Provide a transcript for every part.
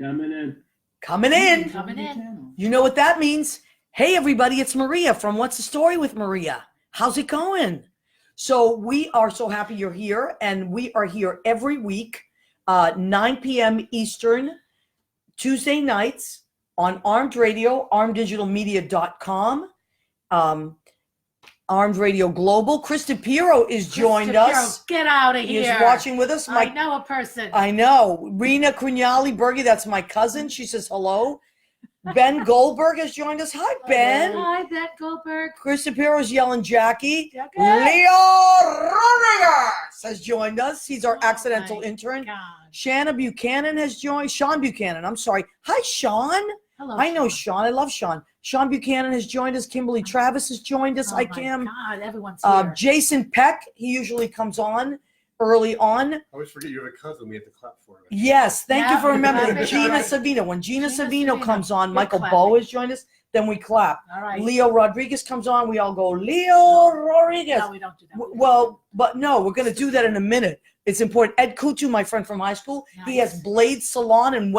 Coming in. Coming in. Coming in. You know what that means. Hey, everybody, it's Maria from What's the Story with Maria. How's it going? So we are so happy you're here, and we are here every week, 9 p.m. Eastern, Tuesday nights on Armed Radio, armeddigitalmedia.com, Armed Radio Global. Krista Piero is joined us. Get out of He here. is watching with us. I know a person. I know. Rena Crugnali Berge, that's my cousin. She says hello. Ben Goldberg has joined us. Hi, Ben. Hi, Ben Goldberg. Krista Piero's yelling Jackie. Jackie. Leo Rodriguez has joined us. He's our accidental my intern. God. Shanna Buchanan has joined. Sean Buchanan, I'm sorry. Hi, Sean. Hello, I know Sean. I love Sean. Sean Buchanan has joined us. Kimberly Travis has joined us. Oh Hi, my Kim. God, everyone's here. Jason Peck, he usually comes on early on. I always forget you have a cousin we have to clap for. Yes, thank you for remembering. that's Gina right. Savino. When Gina Gina Savino Savino. comes on, Good Michael clapping. Bowe has joined us, then we clap. All right. Leo Rodriguez comes on, we all go, Leo Rodriguez. No, we don't do that. Well, but no, we're going to do that in a minute. It's important. Ed Kutu, my friend from high school, he has Nice. Blade Salon in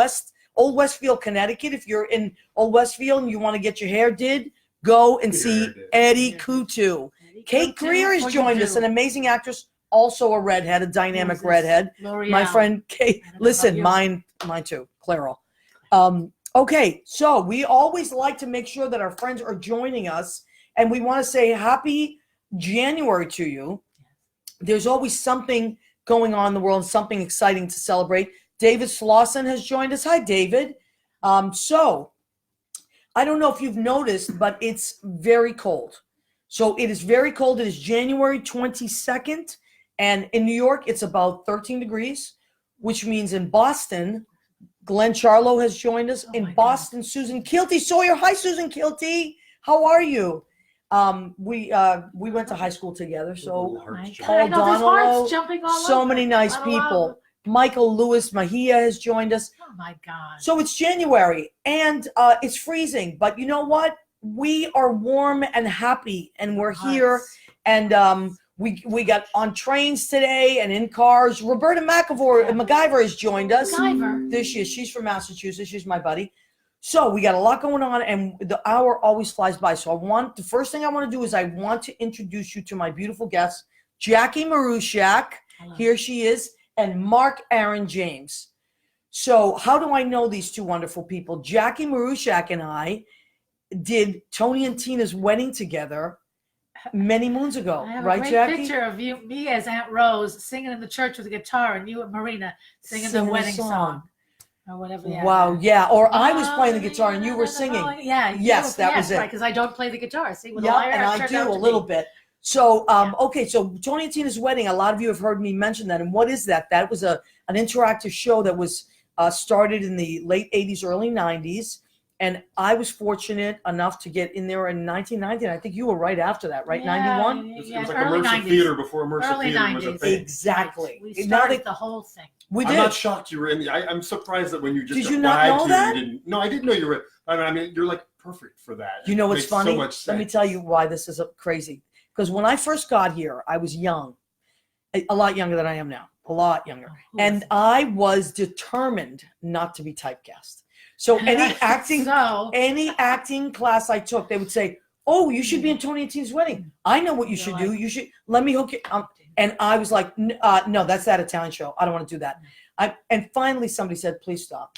Old Westfield, Connecticut. If you're in Old Westfield and you want to get your hair did, go and see Eddie Kutu. Kate Greer has joined us, an amazing actress, also a redhead, a dynamic redhead. L'Oreal. My friend Kate, I don't know listen, about you. mine too, Claro. Okay, so we always like to make sure that our friends are joining us, and we want to say happy January to you. There's always something going on in the world, something exciting to celebrate. David Slauson has joined us. Hi, David. So I don't know if you've noticed, but it's very cold. So it is very cold. It is January 22nd. And in New York, it's about 13 degrees, which means in Boston, Glenn Charlo has joined us. Oh In my Boston, Susan Kilty Sawyer. Hi, Susan Kilty. How are you? We went to high school together. So Oh my God, Paul I know there's Donolo, hearts jumping all so over. many nice I don't know. people. Michael Lewis Mejia has joined us. Oh my God. So it's January and it's freezing, but you know what? We are warm and happy, and we're here. Hearts. And we got on trains today and in cars. Roberta MacGyver has joined us. MacGyver. There she is. She's from Massachusetts. She's my buddy. So we got a lot going on, and the hour always flies by. So the first thing I want to do is I want to introduce you to my beautiful guest, Jackie Marusiak. Hello. Here she is, and Mark Aaron James. So how do I know these two wonderful people? Jackie Marusiak and I did Tony and Tina's wedding together many moons ago, I have right, a great Jackie? picture of you, me as Aunt Rose singing in the church with a guitar, and you and Marina singing the Singing a wedding song. song or whatever. Yeah. Wow, yeah. Or I was Oh, playing the guitar and you were oh, singing. Yeah. Yes, that was it. Right, because I don't play the guitar. See, with a Yeah, liar, and it I turned do out a to little be. bit. So, Yeah. okay, so Tony and Tina's wedding, a lot of you have heard me mention that. And what is that? That was an interactive show that was started in the late 80s, early 90s. And I was fortunate enough to get in there in 1990. And I think you were right after that, right? Yeah, 91? It was yeah, like early immersive 90s. theater before immersive Early theater was a 90s. thing. Exactly. We Now started they- the whole thing. we I'm did. not shocked you were in the. I'm surprised that when you just Did you not applied know to, that? you didn't. No, I didn't know you were. I mean, you're like perfect for that. You know It what's makes funny? So much sense. Let me tell you why this is crazy. Because when I first got here, I was young, a lot younger than I am now, a lot younger. Who And is it? I was determined not to be typecast. So any acting class I took, they would say, "Oh, you should be in Tony and Tina's wedding. I know what you You're should like- do. You should let me hook you." And I was like, "No, that's that Italian show. I don't want to do that." And finally, somebody said, "Please stop.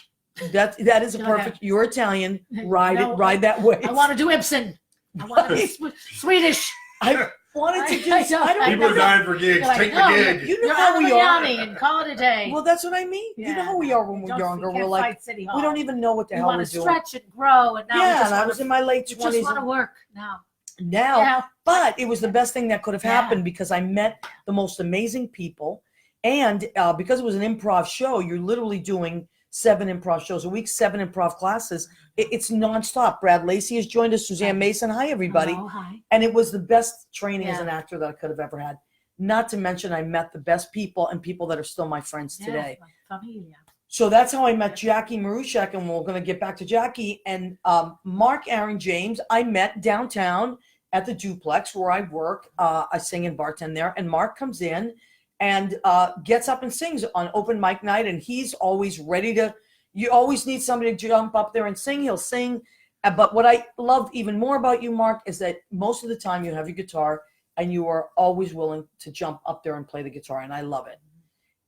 That is a You're perfect. You're Italian. Ride No, it. Ride that way." I want to do Ibsen. I want to do Swedish. I wanted to do. I know, I don't. I People are know. dying for gigs. You're like, Take no, the gig. You know You're how we are. Miami and call it a day. Well, that's what I mean. You know how we are when we're Don't- younger. we We're can't like, fight City Hall. we don't even know what the We hell want we're to doing. stretch and grow, and now we Yeah, just and I want was to, in my late we 20s. just want to work now. Now, Yeah. but it was the best thing that could have Yeah. happened because I met the most amazing people. And because it was an improv show, you're literally doing 7 improv shows a week, 7 improv classes. It's nonstop. Brad Lacey has joined us, Suzanne Mason. Hi, everybody. Hello, hi. And it was the best training as Yeah. an actor that I could have ever had. Not to mention, I met the best people and people that are still my friends today. Yeah, familia. So that's how I met Jackie Marusiak, and we're going to get back to Jackie. And Mark Aaron James, I met downtown at the Duplex where I work. I sing and bartend there. And Mark comes in and gets up and sings on open mic night. And he's always ready to, You always need somebody to jump up there and sing. He'll sing. But what I love even more about you, Mark, is that most of the time you have your guitar and you are always willing to jump up there and play the guitar. And I love it.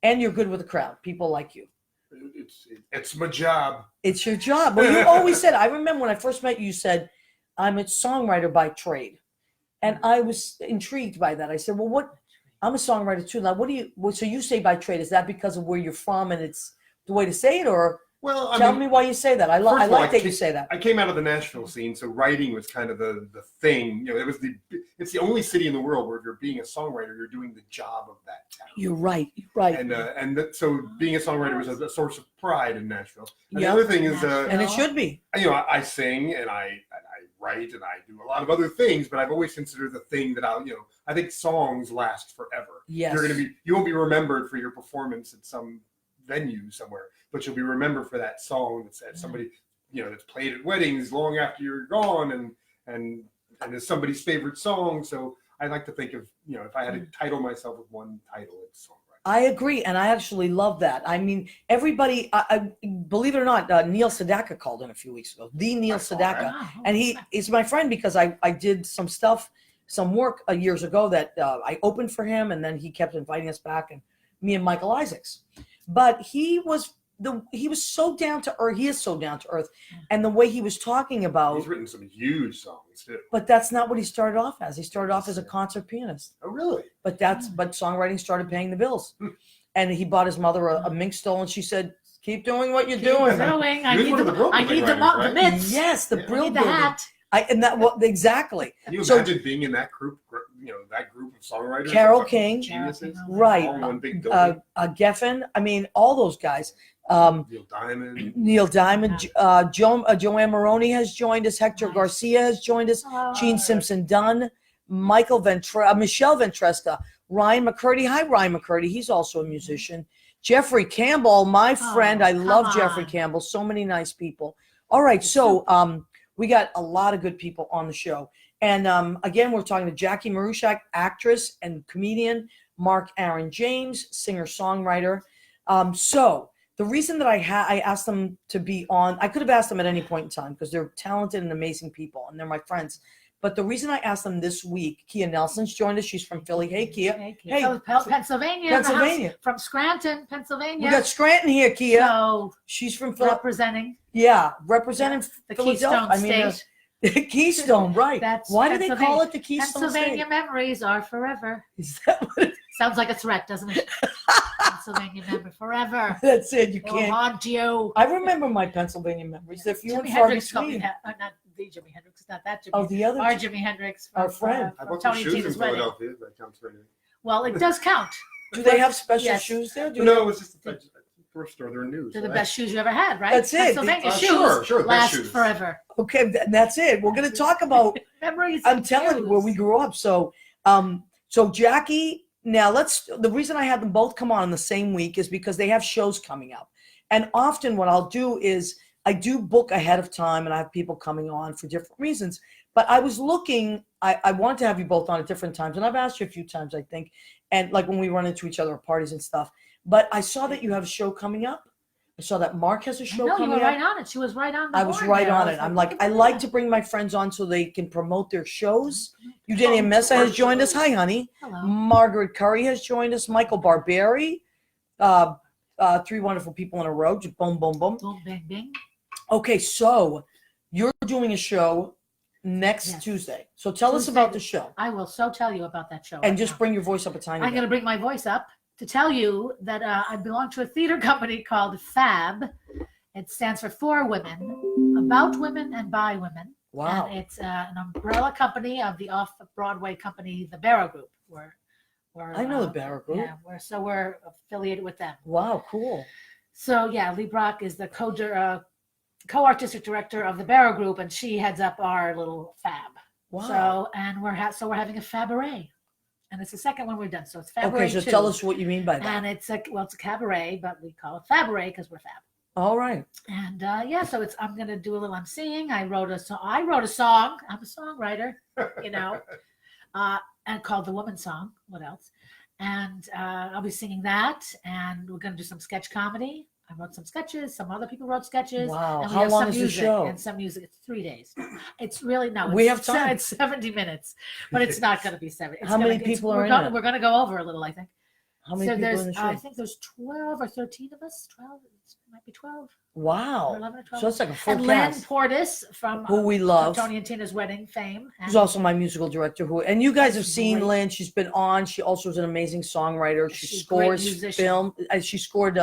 And you're good with the crowd. People like you. It's my job. It's your job. Well, you always said, I remember when I first met you, you said, I'm a songwriter by trade. And I was intrigued by that. I said, well, I'm a songwriter too. Now, so you say by trade, is that because of where you're from and it's the way to say it? Or Well, tell me why you say that. I first of all, like that you say that. I came out of the Nashville scene, so writing was kind of the thing. It's the only city in the world where if you're being a songwriter, you're doing the job of that town. You're right. You're right. So being a songwriter was a source of pride in Nashville. And Yep. the other thing is, And it should be. I sing and I write and I do a lot of other things, but I've always considered the thing that I think songs last forever. Yes. You won't be remembered for your performance at some venue somewhere, but you'll be remembered for that song that's at somebody, that's played at weddings long after you're gone and is somebody's favorite song. So I like to think of, if I had to title myself with one title, it's songwriter. I agree, and I actually love that. I mean, everybody, I believe it or not, Neil Sedaka called in a few weeks ago. The Neil Sedaka, Wow. and he's my friend because I did some work years ago that I opened for him, and then he kept inviting us back, and me and Michael Isaacs. But he was so down to earth. He is so down to earth, and the way he was talking about. He's written some huge songs too. But that's not what he started off as. He started off as a concert pianist. Oh, really? But songwriting started paying the bills. And he bought his mother a mink stole, and she said, "Keep doing what you're doing." Doing. I He was need one of the Brooklyn the writers, right? mitts. Yes, the Yeah. I Brill need the Building. hat. Exactly. Can you So- imagine being in that group? That group of songwriters. Carole Fucking King. geniuses. Right. All in one big building. Geffen. I mean, all those guys. Neil Diamond. Neil Diamond. Joanne Maroney has joined us. Hector Nice. Garcia has joined us. Oh. Gene Simpson Dunn. Michelle Ventresca. Ryan McCurdy. Hi, Ryan McCurdy. He's also a musician. Jeffrey Campbell, my friend. I come love Jeffrey on. Campbell. So many nice people. All right. So we got a lot of good people on the show. And again, we're talking to Jackie Marushak, actress and comedian, Mark Aaron James, singer-songwriter. So the reason that I asked them to be on, I could have asked them at any point in time because they're talented and amazing people and they're my friends. But the reason I asked them this week, Kia Nelson's joined us. She's from Philly. Hey, Kia. Hey, Pennsylvania. Pennsylvania. From Scranton, Pennsylvania. We got Scranton here, Kia. So She's from Philly. representing Representing the Philadelphia. Keystone State. The Keystone, right. That's Why do they Pennsylvania. call it the Keystone Pennsylvania State? memories are forever. Is that what it is? Sounds like a threat, doesn't it? Pennsylvania memory forever. That's it. You It will can't. haunt you. I remember my Pennsylvania memories. They're few Jimi and far Hendrix told me between. that. Not the Jimi Hendrix, not that Jimi. Oh, the other. Our Jimi Hendrix. From, Our friend. I from bought some Tony shoes in Tina's wedding. Philadelphia. That counts for anything. Well, it does count. Do they have special Yes. shoes there? Do No, it was just a thrift store. They're new. They're so the best shoes you ever had, right? That's it. Pennsylvania shoes Sure, the best last shoes. forever. Okay, that's it. We're going to talk about. Memories. I'm of telling you where we shoes. grew up. So, so Jackie. Now the reason I had them both come on in the same week is because they have shows coming up, and often what I'll do is I do book ahead of time, and I have people coming on for different reasons. But I was looking. I wanted to have you both on at different times, and I've asked you a few times, I think, and like when we run into each other at parties and stuff. But I saw that you have a show coming up. I saw that Mark has a show No, you coming were up. right on it. She was right on the I was horn right there. on was it. I'm like, I look at like that. to bring my friends on so they can promote their shows. Eugenia Mesa has joined us. Hi, honey. Hello. Margaret Curry has joined us. Michael Barberi. Three wonderful people in a row. Just boom, boom, boom. Boom, bang, bing. Okay, so you're doing a show next Yes. Tuesday. So tell us Tuesday. about the show. I will so tell you about that show. And right just now. bring your voice up a tiny I'm going bit. to bring my voice up to tell you that I belong to a theater company called FAB. It stands for For Women, About Women and By Women. Wow. And it's an umbrella company of the off-Broadway company, the Barrow Group. We're I know the Barrow Group. Yeah, we're affiliated with them. Wow, cool. So yeah, Lee Brock is the co-artistic director of the Barrow Group, and she heads up our little FAB. Wow. So and we're having a Fabaree, and it's the second one we've done. So it's Fabaree Okay, so 2. tell us what you mean by that. And it's a cabaret, but we call it Fabaree because we're fab. All right. And so I'm gonna do a little. I'm singing. I wrote a song. I'm a songwriter, and called The Woman Song. What else? And I'll be singing that, and we're gonna do some sketch comedy. I wrote some sketches. Some other people wrote sketches. Wow. And we How have long some is the music show? and some music. It's 3 days. It's really no. We it's have time. It's 70 minutes, but it's not going to be 70. It's How many gonna- it's- people we're are in gonna, it? We're going to go over a little, I think. How many So people there's, in the show? I think there's 12 or 13 of us. 12. It might be 12. Or Wow. 11 or 12. So it's like a full And Lynn cast. Portis from Who we love. Tony and Tina's Wedding fame. Who's also my musical director. And you guys have seen Great. Lynn. She's been on. She also is an amazing songwriter. She She's a great scores musician. film. She scored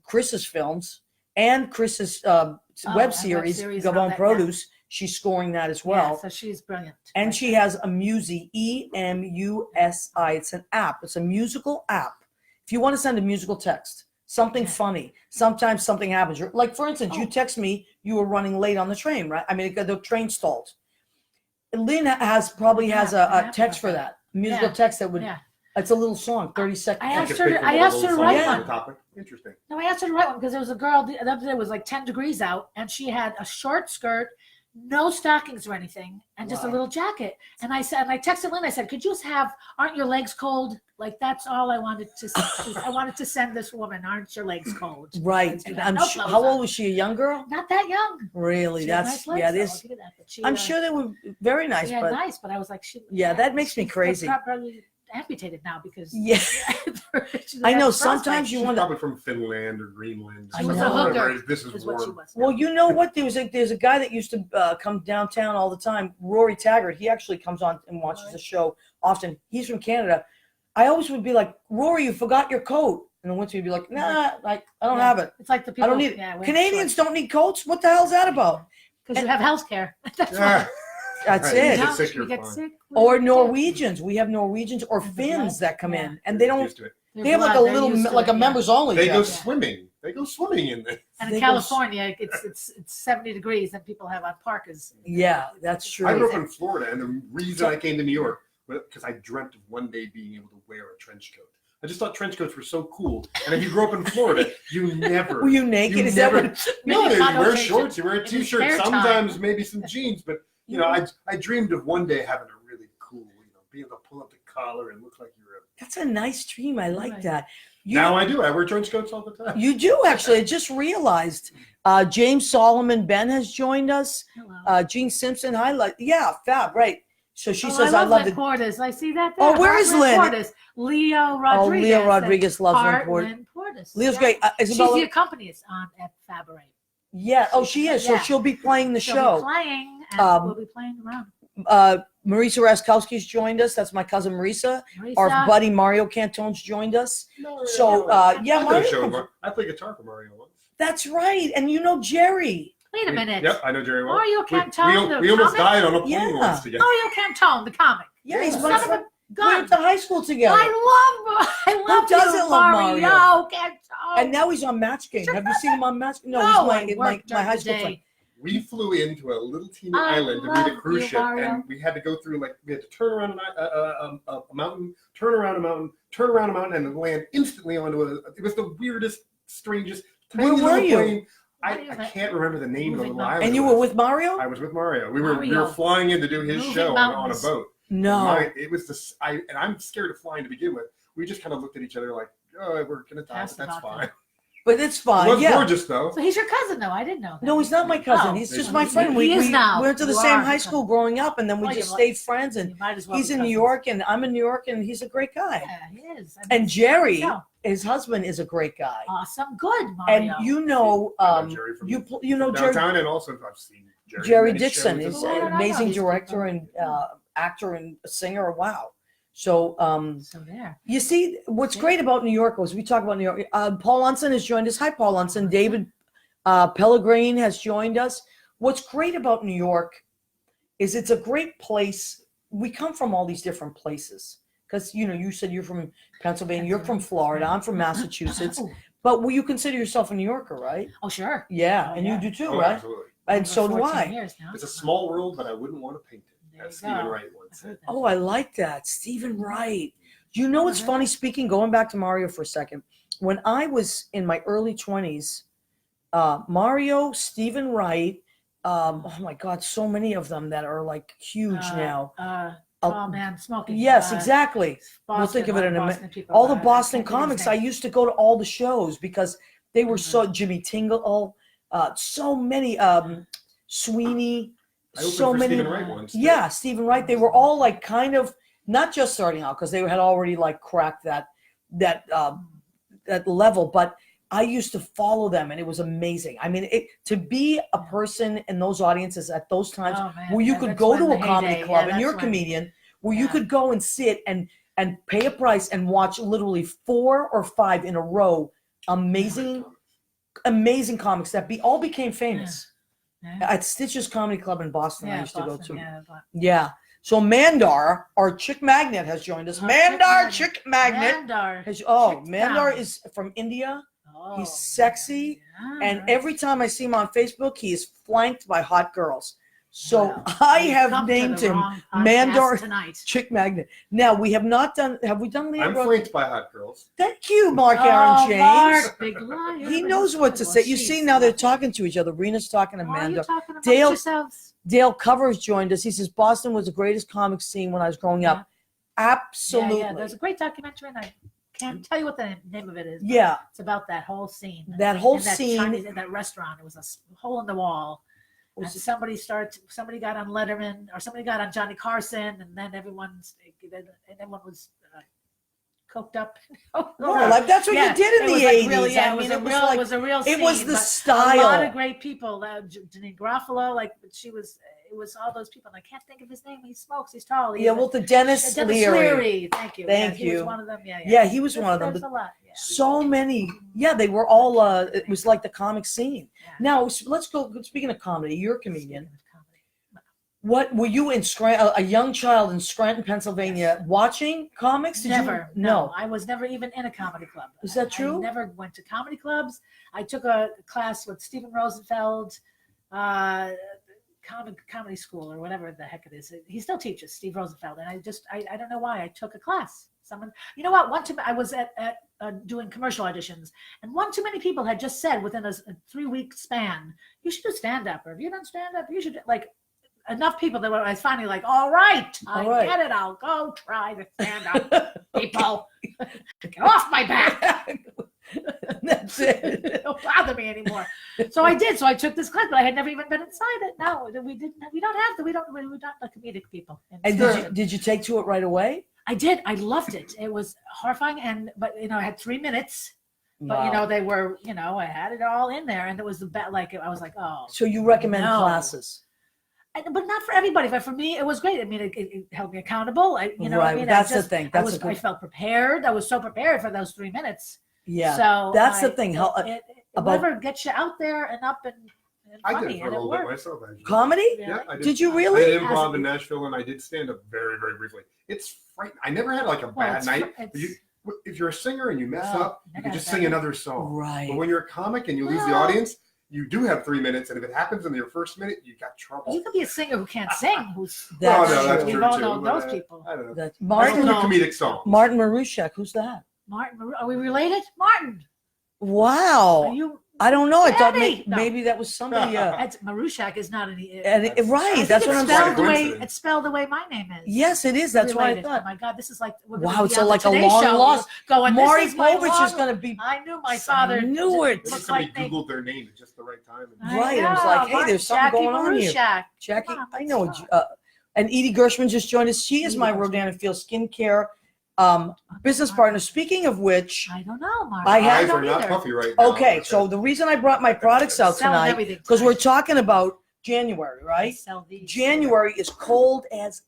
Chris's films and Chris's and web web series, series and all Gabon that, yeah. Produce. She's scoring that as well. Yeah, so she's brilliant. And Right she there. has a Musi, EMUSI. It's an app. It's a musical app. If you want to send a musical text, something Yeah. funny, sometimes something happens. Like, for instance, you Oh. text me, you were running late on the train, right? I mean, the train stalled. Lynn probably has Yeah, a yeah, text for that. Musical Yeah. text that would, Yeah. it's a little song, 30 seconds. I Like asked a her pick to- from I all asked those her to songs write on one. the topic. Interesting. No, I asked her to write one because there was a girl the other day, it was like 10 degrees out, and she had a short skirt, no stockings or anything, and just a Wow. little jacket. And I said, and I texted Lynn, I said, could you just have, aren't your legs cold? Like, that's all I wanted to I wanted to send this woman, aren't your legs cold? Right. Let's do And that. I'm No sure, clothes how on. old was she? A young girl? Not that young. Really? She has That's, nice legs, yeah, though, this, I'll give you that, but she, I'm sure they were very nice, yeah, but nice, but I was like, she. Yeah, that makes me she's crazy. Probably amputated now because. yeah, She I had know frostbite. sometimes you She's wonder. probably from Finland or Greenland. She was a hooker, This is is what she warm. was. Well, you know what? There's a guy that used to come downtown all the time, Rory Taggart. He actually comes on and watches the show often. He's from Canada. I always would be like, Rory, you forgot your coat. And the winter, he'd be like, nah, I don't have it. It's like the people. I don't need it. Yeah, Canadians don't need coats. What the hell's that about? because you have health care. That's Yeah. why. That's Right, it. you get Don't sick, you you're get fine. sick. Or Norwegians. We have Norwegians or And the Finns blacks, that come yeah. in, and they don't. Used to it. They're They have like a blood, they're little, used to like it, a members only. They go Jeff. swimming. They go swimming in this. And they in go California, it's 70 degrees, and people have on parkas. Yeah, that's true. I grew up in Florida, and the reason I came to New York was because I dreamt of one day being able to wear a trench coat. I just thought trench coats were so cool. And if you grew up in Florida, you never. Were you naked? You Is never- that what? No, Maybe you wear connotation shorts, you wear a in his t-shirt, spare time. sometimes maybe some jeans, but you know, I dreamed of one day having a really cool, being able to pull up the collar and look like you're a. That's a nice dream. I like Right. that. Now I do. I wear trench coats all the time. You do actually. I just realized. James Solomon Ben has joined us. Hello. Gene Simpson. Yeah, fab. Right. So she Oh, says, "I love Lynn the." Portis. I see that. Oh, there. where is Lynn? Portis. Leo Oh, Rodriguez. Leo Rodriguez loves Lynn Art Portis. Lynn Portis. Leo's Yeah. great. She's Isabella. the accompanist on at Faberate. Yeah. Oh, she is. So Yeah. she'll be playing the She'll show. be playing, and we'll be playing around. Marisa Raskowski's joined us. That's my cousin Marisa. Our Marisa. buddy Mario Cantone's joined us. So, yeah, I Mario. played, comes- I played guitar for Mario once. That's right. And you know Jerry. Wait a minute. Yep, I know Jerry well. Mario Cantone, the we almost comic? died on a plane Yeah. once together. Mario Cantone, the comic. Yeah, he's Son my of friend. a We gun. went to high school together. I love doesn't you, love Mario, Mario? Cantone. And now he's on Match Game. Sure Have you seen him on Match? No, No, he's I my worked my high during school the friend. day. We flew into a little teeny I island to meet a love cruise you, ship, Mario. and we had to go through we had to turn around a mountain, turn around a mountain, turn around a mountain, and then land instantly onto a. It was the weirdest, strangest. Where tiny were little you? plane. I can't remember the name of the Moving little mountain. island. And you it were was. with Mario? I was with Mario. We were Mario. flying in to do his Moving show on a mountains. boat. No. It was this. And I'm scared of flying to begin with. We just kind of looked at each other like, oh, we're gonna die, Asked but that's about fine. that. But it's It fine. was Yeah. gorgeous though. So he's your cousin, though. I didn't know that. No, he's not my cousin. Oh. He's just He- my friend. We he is now. went to the You same are high his school cousin. growing up, and then we Well, just you stayed friends. And You might as well he's be in New cousins. York, and I'm in New York, and he's a great guy. Yeah, he is. I mean, And Jerry, so his husband, is a great guy. awesome. Good, And Mario. you know, I know Jerry from you know Jerry. downtown, and also I've seen Jerry. Jerry in many Dixon shows is and Oh, I an don't know amazing these director people. and actor and singer. Wow. So So there. you see, what's great about New York was we talk about New York. Paul Unson has joined us. Hi, Paul Unson. David Pellegrin has joined us. What's great about New York is it's a great place. We come from all these different places because you said you're from Pennsylvania. You're from Florida. I'm from Massachusetts. Oh, But will you consider yourself a New Yorker, right? oh, sure. Yeah, Oh, and yeah. you do too, Oh, right? absolutely. And Over so do 14 I. years now. It's a small world, but I wouldn't want to paint it. There As you Stephen go. Wright once I've said. heard that. Oh, I like that. Stephen Wright. Do you know what's Uh-huh. funny? Speaking, going back to Mario for a second, when I was in my early 20s, Mario, Stephen Wright, oh my God, so many of them that are like huge now. Tall man smoking. Yes, exactly. Boston, We'll think of it in a minute. Boston people, All the I Boston can't think of his comics, I name. used to go to all the shows because They were so Jimmy Tingle, so many Sweeney, I opened so for many. Stephen Wright once, too. Yeah, Stephen Wright. They were all like kind of not just starting out because they had already like cracked that level, but I used to follow them and it was amazing. I mean, to be a person in those audiences at those times Oh, man. where you Yeah, could that's go when to the a comedy heyday- club yeah, and you're a that's when- comedian where you Yeah. could go and sit and pay a price and watch literally 4 or 5 in a row amazing comics that all became famous Yeah. at Stitch's Comedy Club in Boston. I Yeah, used to go Boston, to. yeah, but- Yeah. So Mandar, our chick magnet, has joined us. Our Mandar, chick chick magnet. Mandar. Mandar magnet. is from India. Oh, He's sexy, yeah, and right. every time I see him on Facebook, he is flanked by hot girls. So Well, I you've have come to named the him wrong podcast Mandar tonight. Chick Magnet. Now we have not done. Have we done Leah? I'm flanked by hot girls. Thank you, Mark Oh, Aaron James. Mark, big liar. He knows what to say. You see, now they're talking to each other. Rena's talking to Why are you Mandar. talking amongst Dale- yourselves? Dale Covers joined us. He says Boston was the greatest comic scene when I was growing up. Absolutely. Yeah, there's a great documentary, and I can't tell you what the name of it is. but Yeah, it's about that whole scene. that whole in that scene. Chinese, in that restaurant. It was a hole in the wall. And Was- somebody got on Letterman, or somebody got on Johnny Carson, and then everyone was coked up. Well, like, that's what Yeah, you did in it was the like 80s. really, yeah, I it was mean, a it was real, like it was a real. it was scene, the but style. A lot of great people. Janine Garofalo, like she was. It was all those people, and I can't think of his name. He smokes. He's tall. Yeah, well, the Dennis Leary. Thank you. Thank yeah, He you. was one of them. Yeah, Yeah, he was one of them. There's a lot. Yeah. So many. Yeah, they were all. It was like the comic scene. Yeah. Now let's go. Speaking of comedy, you're a comedian. Speaking of comedy. What were you in Scranton? A young child in Scranton, Pennsylvania, watching comics? Did Never. You? No. I was never even in a comedy club. Is that true? I never went to comedy clubs. I took a class with Stephen Rosenfeld, comedy school or whatever the heck it is. He still teaches, Steve Rosenfeld, and I don't know why I took a class. Someone, you know what? I was at doing commercial auditions, and one too many people had just said within a 3-week span, you should do stand up, or if you don't stand up, you should like. Enough people that I was finally like, all right, I get it. I'll go try to stand up, people. Get off my back. That's it. Don't bother me anymore. So I did. So I took this class, but I had never even been inside it. No, we're not the comedic people. And did you take to it right away? I did. I loved it. It was horrifying, but I had 3 minutes. But Wow. they were, I had it all in there, and it was I was like, oh. So you recommend No. classes? But not for everybody. But for me, it was great. I mean, it held me accountable. Right. That's the thing. I felt prepared. I was so prepared for those 3 minutes. Yeah. So that's the thing. Whatever gets you out there and up and I funny, did it for a and it little bit worked. myself, actually. Comedy? Yeah, I did. Did you I really? did improv in Nashville, and I did stand up very, very briefly. It's frightening. I never had like a bad night. If you're a singer and you mess up, you can just sing another song. Right. But when you're a comic and you lose the Well- audience, you do have 3 minutes, and if it happens in your first minute, you got trouble. You could be a singer who can't sing. Who's That's that's true. We've true all too. known but, those people. I don't know. That's I Martin. do comedic songs. Martin Marushak. Who's that? Martin, are we related? Martin, Wow. are you? I don't know. I thought Eddie! No. maybe that was somebody. That's Marushak is not any. Right. That's what I'm saying. saying. It's spelled the way my name is. Yes, it is. That's what I Related. thought. Oh my God, this is like Wow, it's like a long show. lost. Going. Maury This is my Povich long- is going to be. I knew my father. knew it. Maybe Looks somebody like me. Googled their name at just the right time. Right, it was like, hey, there's something Jackie going on here. Marushak. Jackie, Come on, I know. let's go. And Edie Gershman just joined us. She is Edie my Gershman. Rodan and Field skincare business partner. Speaking of which, I don't know, Mark. I My have- eyes don't are not either. puffy right now. okay, so the reason I brought my products out Selling tonight, everything because we're tonight. talking about January, I right? sell these. January is cold as,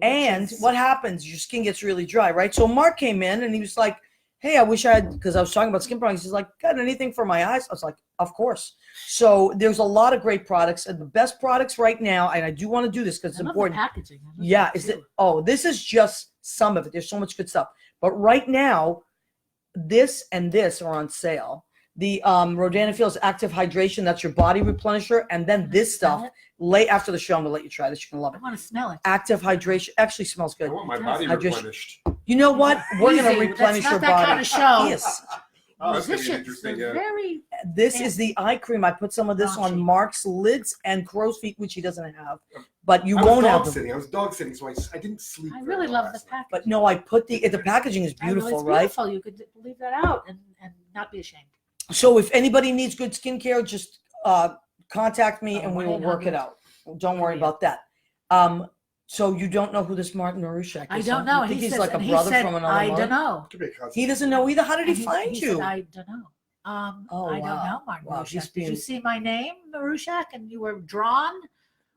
and Delicious. what happens? Your skin gets really dry, right? So Mark came in and he was like, hey, I wish I had, because I was talking about skin products. He's like, got anything for my eyes? I was like, of course. So there's a lot of great products, and the best products right now, and I do want to do this because it's I love important. The packaging. I love Yeah, that is it? too. Oh, this is just some of it. There's so much good stuff. But right now, this and this are on sale. The Rodan & Field's Active Hydration, that's your body replenisher, and then this Smell stuff. it? Late after the show, I'm gonna let you try this. You're gonna love I it. want to smell it. Active Hydration actually smells I good. want my It body does. I just- replenished. You know what? We're gonna Easy. replenish That's your not that body. kind of show. Yes. Oh, that's gonna be Musicians, interesting. they're Yeah. very. This is the eye cream. I put some of this on Raunchy. Mark's lids and crow's feet, which he doesn't have. But you I won't was have dog them. sitting. I was dog sitting, so I didn't sleep. I very really well love the last night. packaging. But no, I put the packaging is I know beautiful, it's right? beautiful. You could leave that out and not be ashamed. So if anybody needs good skincare, just contact me Oh, and we will work it 1-800. out. Don't worry Yeah. about that. So you don't know who this Martin Marushak is? I huh? don't know. You think He he's says, like a and he brother said, from another I mother? don't know. Could be a cousin. He doesn't know either. How did he And find he you? said, I don't know. Oh, I don't wow. know, Martin Wow, Marushak. he's Did you being- see my name, Marushak, and you were drawn?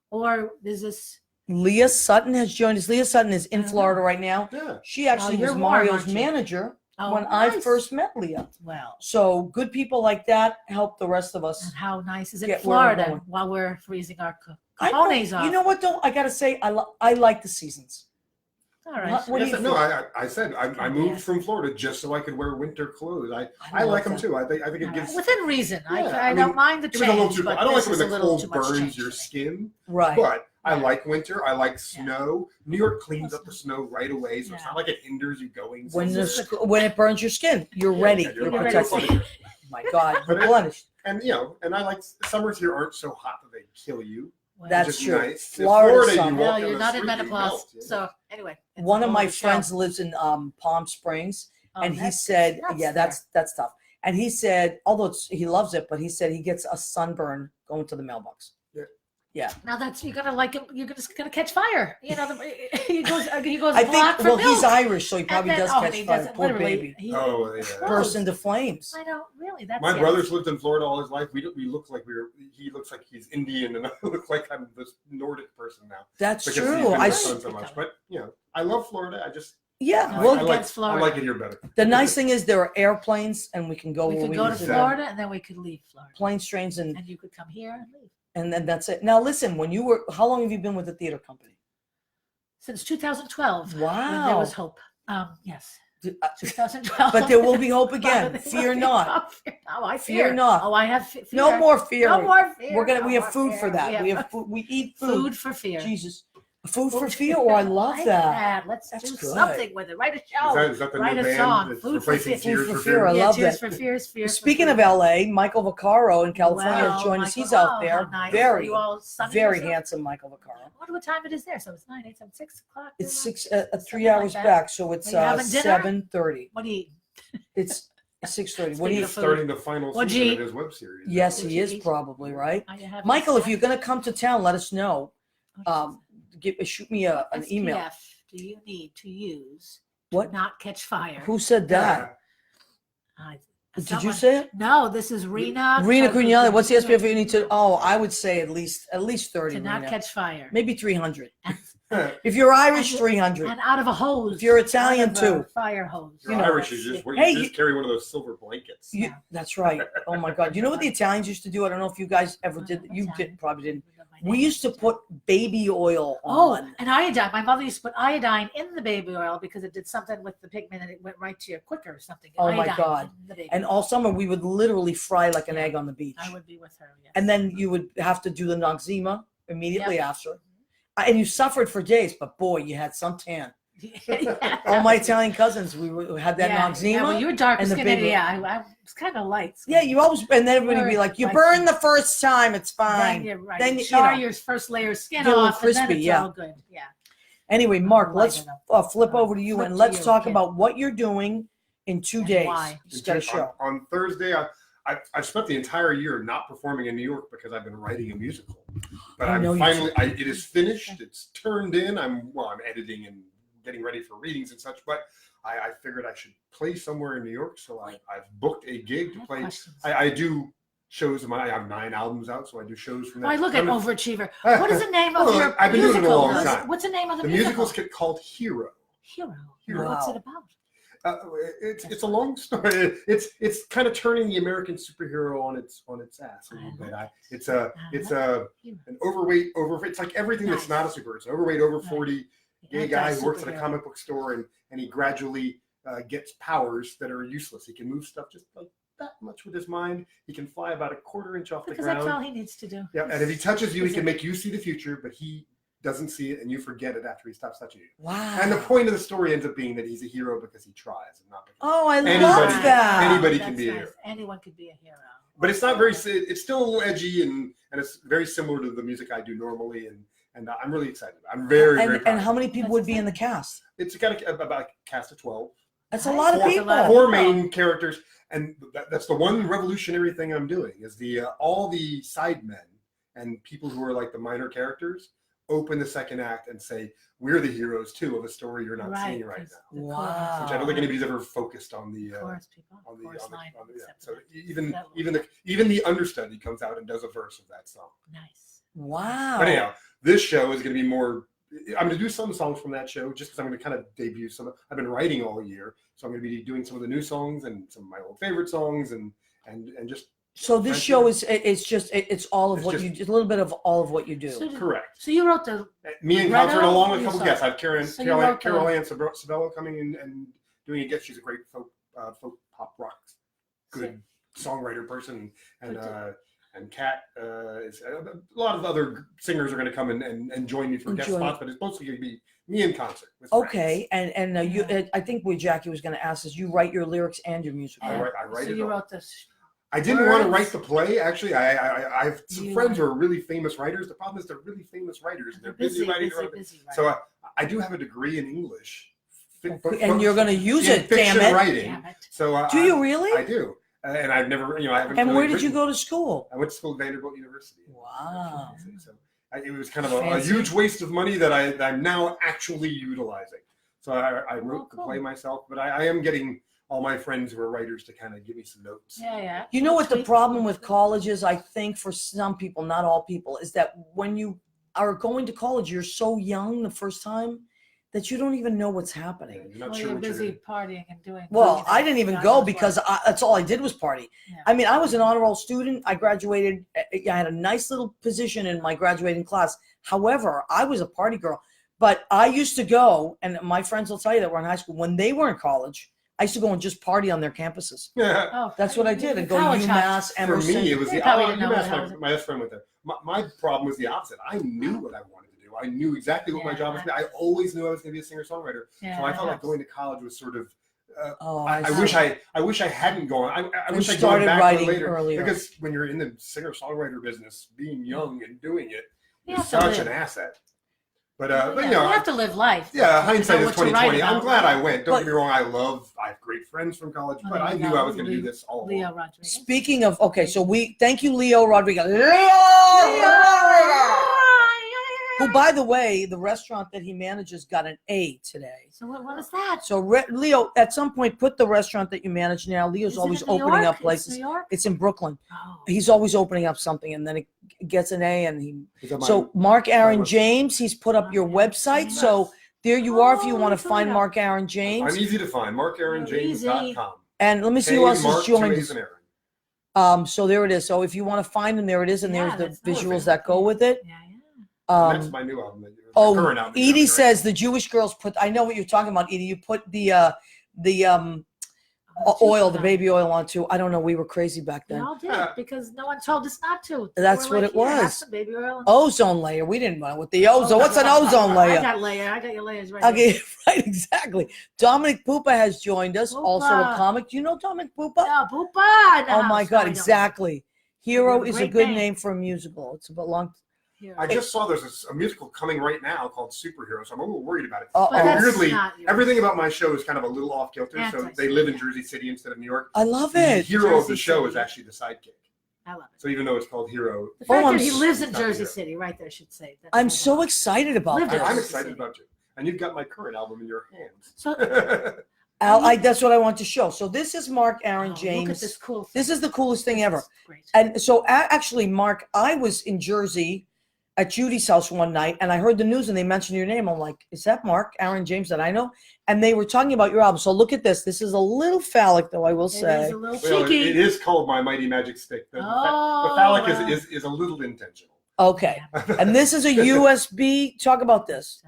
Or is this? Leah Sutton has joined us. Leah Sutton is in I don't Florida know. right now. Yeah. She actually you're was warm, Mario's aren't you? manager Oh, when I nice. first met Leah. Well, So good people like that help the rest of us. and how nice is it, Get where we're Florida, going. while we're freezing our I know- cojones off? you know what though? I gotta say, I like the seasons. All right. What do Yes, you no, think? I said I Yeah. moved from Florida just so I could wear winter clothes. I love like them that. too. I think it All right. gives. Within reason. Yeah, I I don't mean, mind the It was a little change, too. but I don't like this when is a the little cold too much burns change your for me. skin. Right. But I Yeah. like winter. I like Yeah. snow. New York cleans Well, up the snow right away, so it's Yeah. not like it hinders you going. When somewhere. when it burns your skin, you're ready. Yeah, You're you're ready. protected. replenished. My God, But it- replenished. And and I like summers here aren't so hot that they kill you. Well, That's Which is true. nice. In Florida Florida, summer. you no, walk down you're the not in street, you menopause. melt, yeah. So anyway, it's One a of my whole show. friends lives in Palm Springs, Oh, and he that's- said, that's "Yeah, fair. that's tough." And he said, although he loves it, but he said he gets a sunburn going to the mailbox. Now that's you're gonna like him. You're just gonna catch fire. You know, he goes. He goes. I block think. for Well, he's milk. Irish, so he And probably then- does and catch he fire. doesn't Poor literally- baby, he- Oh, yeah. burst into flames. I don't really. That's My yes. brother's lived in Florida all his life. We look like he looks like he's Indian, and I look like I'm this Nordic person now. That's Because he's true. been in I the s- sun so much. But I love Florida. I just yeah. No, Well, I like against Florida. I like it here better. the nice thing is there are airplanes, and we can go we where could we go to need to go. Florida and then we could leave Florida, Planes, trains, and and you could come here and leave. then that's it. Now listen, when you were, how long have you been with the theater company? Since 2012, when there Wow. was hope. Yes, D- 2012. But there will be hope again. Fear not. Oh, I Fear fear. not. Oh, I have fear. No more fear. No more fear. We're gonna. No We have more food fear. for that. We have food. We eat food. food for fear. Jesus, food for fear. Oh, I love like that. Let's That's do good. something with it. Write a show. Is that the Write new a band song. that's Food for replacing fear. Tears Food for for Fear. Fear? I Yeah, love Tears that. for Fears. Fear. Speaking of LA, Michael Vaccaro in California Wow, has joined us. Michael, He's out wow, there. how nice. Very, You all sunny very yourself? handsome, Michael I Vaccaro. wonder what time it is there. So it's 9, 8, 7, 6 o'clock. It's there? 6, 3 Something like hours that. back, so it's Are you having dinner? 7:30. What do you eat? It's 6:30. What do Speaking you? of food. Starting the final What'd season you of eat? his web series. Yes, What'd he you is eat? probably right. Are you having Michael, if snack? you're going to come to town, let us know. Oh, Shoot me an what email. SPF do you need to use What? to not catch fire? Who said that? Did you Someone- say it? No, this is Rena. Rena Chudley. Cugnale. What's the SPF you need to? Oh, I would say at least 30. To not Rena. catch fire. Maybe 300. Yeah. If you're Irish, And- 300. And out of a hose. If you're Italian, out of a too. Fire hose. You're You know, Irish. You just, Hey, you just carry one of those silver blankets. You- Yeah. That's right. Oh my God. You know what the Italians used to do? I don't know if you guys ever did. You did, probably didn't. We used to put baby oil Oh, on. and iodine. My mother used to put iodine in the baby oil because it did something with the pigment and it went right to you quicker or something. Oh, my Iodine God. in the baby And oil. all summer we would literally fry like an Yeah. egg on the beach. I would be with her. Yes. And then you would have to do the Noxzema immediately after. And you suffered for days, but boy, you had some tan. All my Italian cousins, we had that Noxzema. Yeah, well, you were dark and the skinned. baby- Yeah, I was kind of light. Yeah, you always, and then everybody would be Very like, you light burn skin. the first time, it's Then fine. you're right. Then, you you char know. your first layer of skin Get a little off, and then crispy, it's yeah. all good. Yeah. Anyway, Mark, I'm let's lighting flip over to you Flip and to let's you, talk kid. about what you're doing in 2 And days. why. You got a show. On Thursday, I've spent the entire year not performing in New York because I've been writing a musical. But I know I'm you finally, it is finished. It's turned in. I'm editing and getting ready for readings and such. But I figured I should play somewhere in New York, so I've booked a gig I to have play. questions. I do shows. I have 9 albums out, so I do shows from that. I look at I'm- overachiever. What is the name of Well, your I've been doing it a musical? long What's- time. What's the name of the The musical? musical's get called Hero. Hero. Hero. What's Wow. it about? It's a long story. It's kind of turning the American superhero on its ass a little bit. It's an overweight. It's like everything that's not a superhero. It's an overweight, over 40 gay guy who works at a Anti-superhero. comic book store and he gradually gets powers that are useless. He can move stuff just like that much with his mind. He can fly about a quarter inch off the Because ground. that's all he needs to do. Yeah, and if he touches you, he Is can it- make you see the future, but he doesn't see it, and you forget it after he stops touching you. Wow. And the point of the story ends up being that he's a hero because he tries, and not because. Oh, I Anybody- love that. anybody can That's be a nice. hero. Anyone could be a hero. But it's not very. It's still a little edgy, and it's very similar to the music I do normally, and I'm really excited. I'm very and proud. how many people would be in the cast? It's got about a cast of 12. That's a lot of Four- people. Four main characters, and that's the one revolutionary thing I'm doing is the all the side men and people who are like the minor characters open the second act and say we're the heroes too of a story you're not seeing right now. Wow. Which I don't think anybody's ever focused on the Chorus people. on the, Chorus on the, line. on the yeah. except So for even the understudy comes out and does a verse of that song. nice. Wow. But anyhow, this show is going to be more. I'm going to do some songs from that show just because I'm going to kind of debut some. I've been writing all year, so I'm going to be doing some of the new songs and some of my old favorite songs and just. So this show is it's all of It's what just- you just a little bit of all of what you do. So Correct. So you wrote the Me and Renato, concert along with a you couple saw- guests. I have Carol So you wrote Carol the- Ann Sabello coming in and doing a guest. She's a great folk pop rock good songwriter person, and Kat is a lot of other singers are going to come and join me for guest Join. spots, but it's mostly going to be me in concert. With Okay, and you Yeah. I think what Jackie was going to ask is you write your lyrics and your music. I right? write so it you all. wrote this. I didn't want to words. write the play. Actually, I have some You friends who are really famous writers. The problem is they're really famous writers. And they're busy writing. busy. So I do have a degree in English. And you're going to use in it, damn fiction it. writing. Damn it. So Do you really? I do. And I've never, I haven't. And really where did you written. go to school? I went to school at Vanderbilt University. Wow. So it was kind of a Fancy. huge waste of money that I'm now actually utilizing. So I wrote the cool. play myself, but I am getting all my friends who are writers to kind of give me some notes. Yeah. You know what the Tweak. problem with college is, I think for some people, not all people, is that when you are going to college, you're so young the first time that you don't even know what's happening. You're not Well, sure you're what you're busy doing. partying and doing. Well, things. I didn't even God go knows because what. that's all I did was party. Yeah. I mean, I was an honor roll student. I graduated. I had a nice little position in my graduating class. However, I was a party girl. But I used to go, and my friends will tell you that were in high school. When they were in college, I used to go and just party on their campuses. Oh, That's what I did. And go to college UMass, house. For Emerson. me, it was They the probably opposite. didn't know what the hell My best friend went there. My problem was the opposite. I knew what I wanted to do. I knew exactly what my job was. I always knew I was going to be a singer-songwriter. Yeah, So I felt like that going to college was sort of. Oh, I wish I hadn't gone. I wish I'd gone started back writing later earlier. because when you're in the singer-songwriter business, being young and doing it You is have to such live. an asset. But Yeah, you know, you have to live life. yeah, hindsight know is what to write 2020. I'm about. glad I went. Don't But- get me wrong. I have great friends from college, Oh, but there I you knew go. I was going to do this all along. Leo Rodriguez. Speaking of, okay, so thank you, Leo Rodriguez. Who, by the way, the restaurant that he manages got an A today. So what is that? So Leo, at some point, put the restaurant that you manage now. Leo's Is it always in New opening York? up It's places. New York? It's in Brooklyn. Oh. He's always opening up something, and then it gets an A. And he. Is that my- So Mark Aaron list. James, he's put up your Mark Aaron website. James. So there you are if you Oh, want to look at find that. Mark Aaron James. I'm easy to find. MarkAaronJames.com. And let me see who else Mark, has joined two us. A's and Aaron. So there it is. So if you want to find him, there it is, and Yeah, there's the that's nice. visuals that go with it. Yeah. That's my new album. Oh, current album. Edie says the Jewish girls put. I know what you're talking about, Edie. You put the oil, the baby oil on too. I don't know. We were crazy back We then. all did because no one told us not to. That's We're what like, it "Here, have was. some baby oil. Ozone layer. We didn't know what the ozone. What's an ozone I layer? got layer. I got your layers right. here. Okay, right, exactly. Dominic Pupa has joined us, also a Pupa. comic. Do you know Dominic Pupa? Oh, Boopa. in the Oh my house. God, No, I don't. exactly. Hero a is a great good name. name for a musical. It's a long. Here. I just saw there's a musical coming right now called Superhero, so I'm a little worried about it. Oh, But And that's weirdly, not yours. everything about my show is kind of a little off kilter. So Anti-Semitic. they live in Jersey City instead of New York. I love The it. hero of the Jersey show City. is actually the sidekick. I love it. So even though it's called Hero, The fact I'm that he s- lives in Not Jersey here. City, right there, should say. That's I'm what I so want. excited about Live this. in I'm Jersey excited City. about you. And you've got my current album in your hands. So, That's what I want to show. So this is Mark Aaron oh, James. look at this cool thing. This is the coolest thing ever. This is Great. And so actually, Mark, I was in Jersey at Judy's house one night, and I heard the news, and they mentioned your name. I'm like, is that Mark Aaron James that I know? And they were talking about your album. So look at this. This is a little phallic, though, I will It say. is a little Well, cheeky. it is called My Mighty Magic Stick. The Oh, phallic well. is a little intentional. Okay. And this is a USB. Talk about this.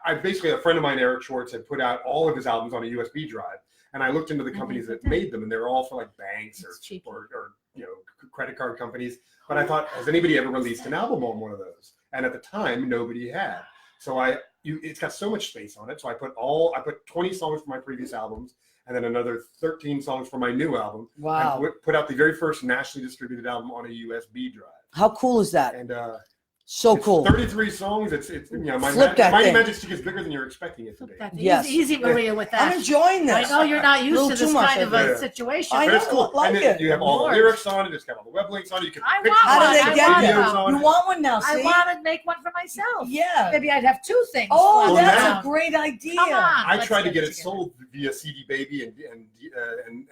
I basically, a friend of mine, Eric Schwartz, had put out all of his albums on a USB drive, and I looked into the companies that made them, and they're all for like banks It's cheap. or credit card companies. But I thought, has anybody ever released an album on one of those? And at the time, nobody had. So it's got so much space on it. So I put 20 songs from my previous albums, and then another 13 songs for my new album. Wow. And put out the very first nationally distributed album on a USB drive. How cool is that? And So It's cool. 33 songs. It's my Flip that Mighty thing. Magic Stick is bigger than you're expecting it to be. That's Yes. easy, Maria, with I'm that. enjoying I this. know you're not used Little to too this much, kind of I a think. situation. I But it's know, cool. like and then it. you have all the Lord. lyrics on it. It's got all the web links on it. You can I put pictures want How on do it. they I you get can want put there? videos on You it. want one now, I see? want to make one for myself. Yeah. Maybe I'd have two things. Oh, floating that's now. a great idea. Come on. I let's tried to get it together. sold via CD Baby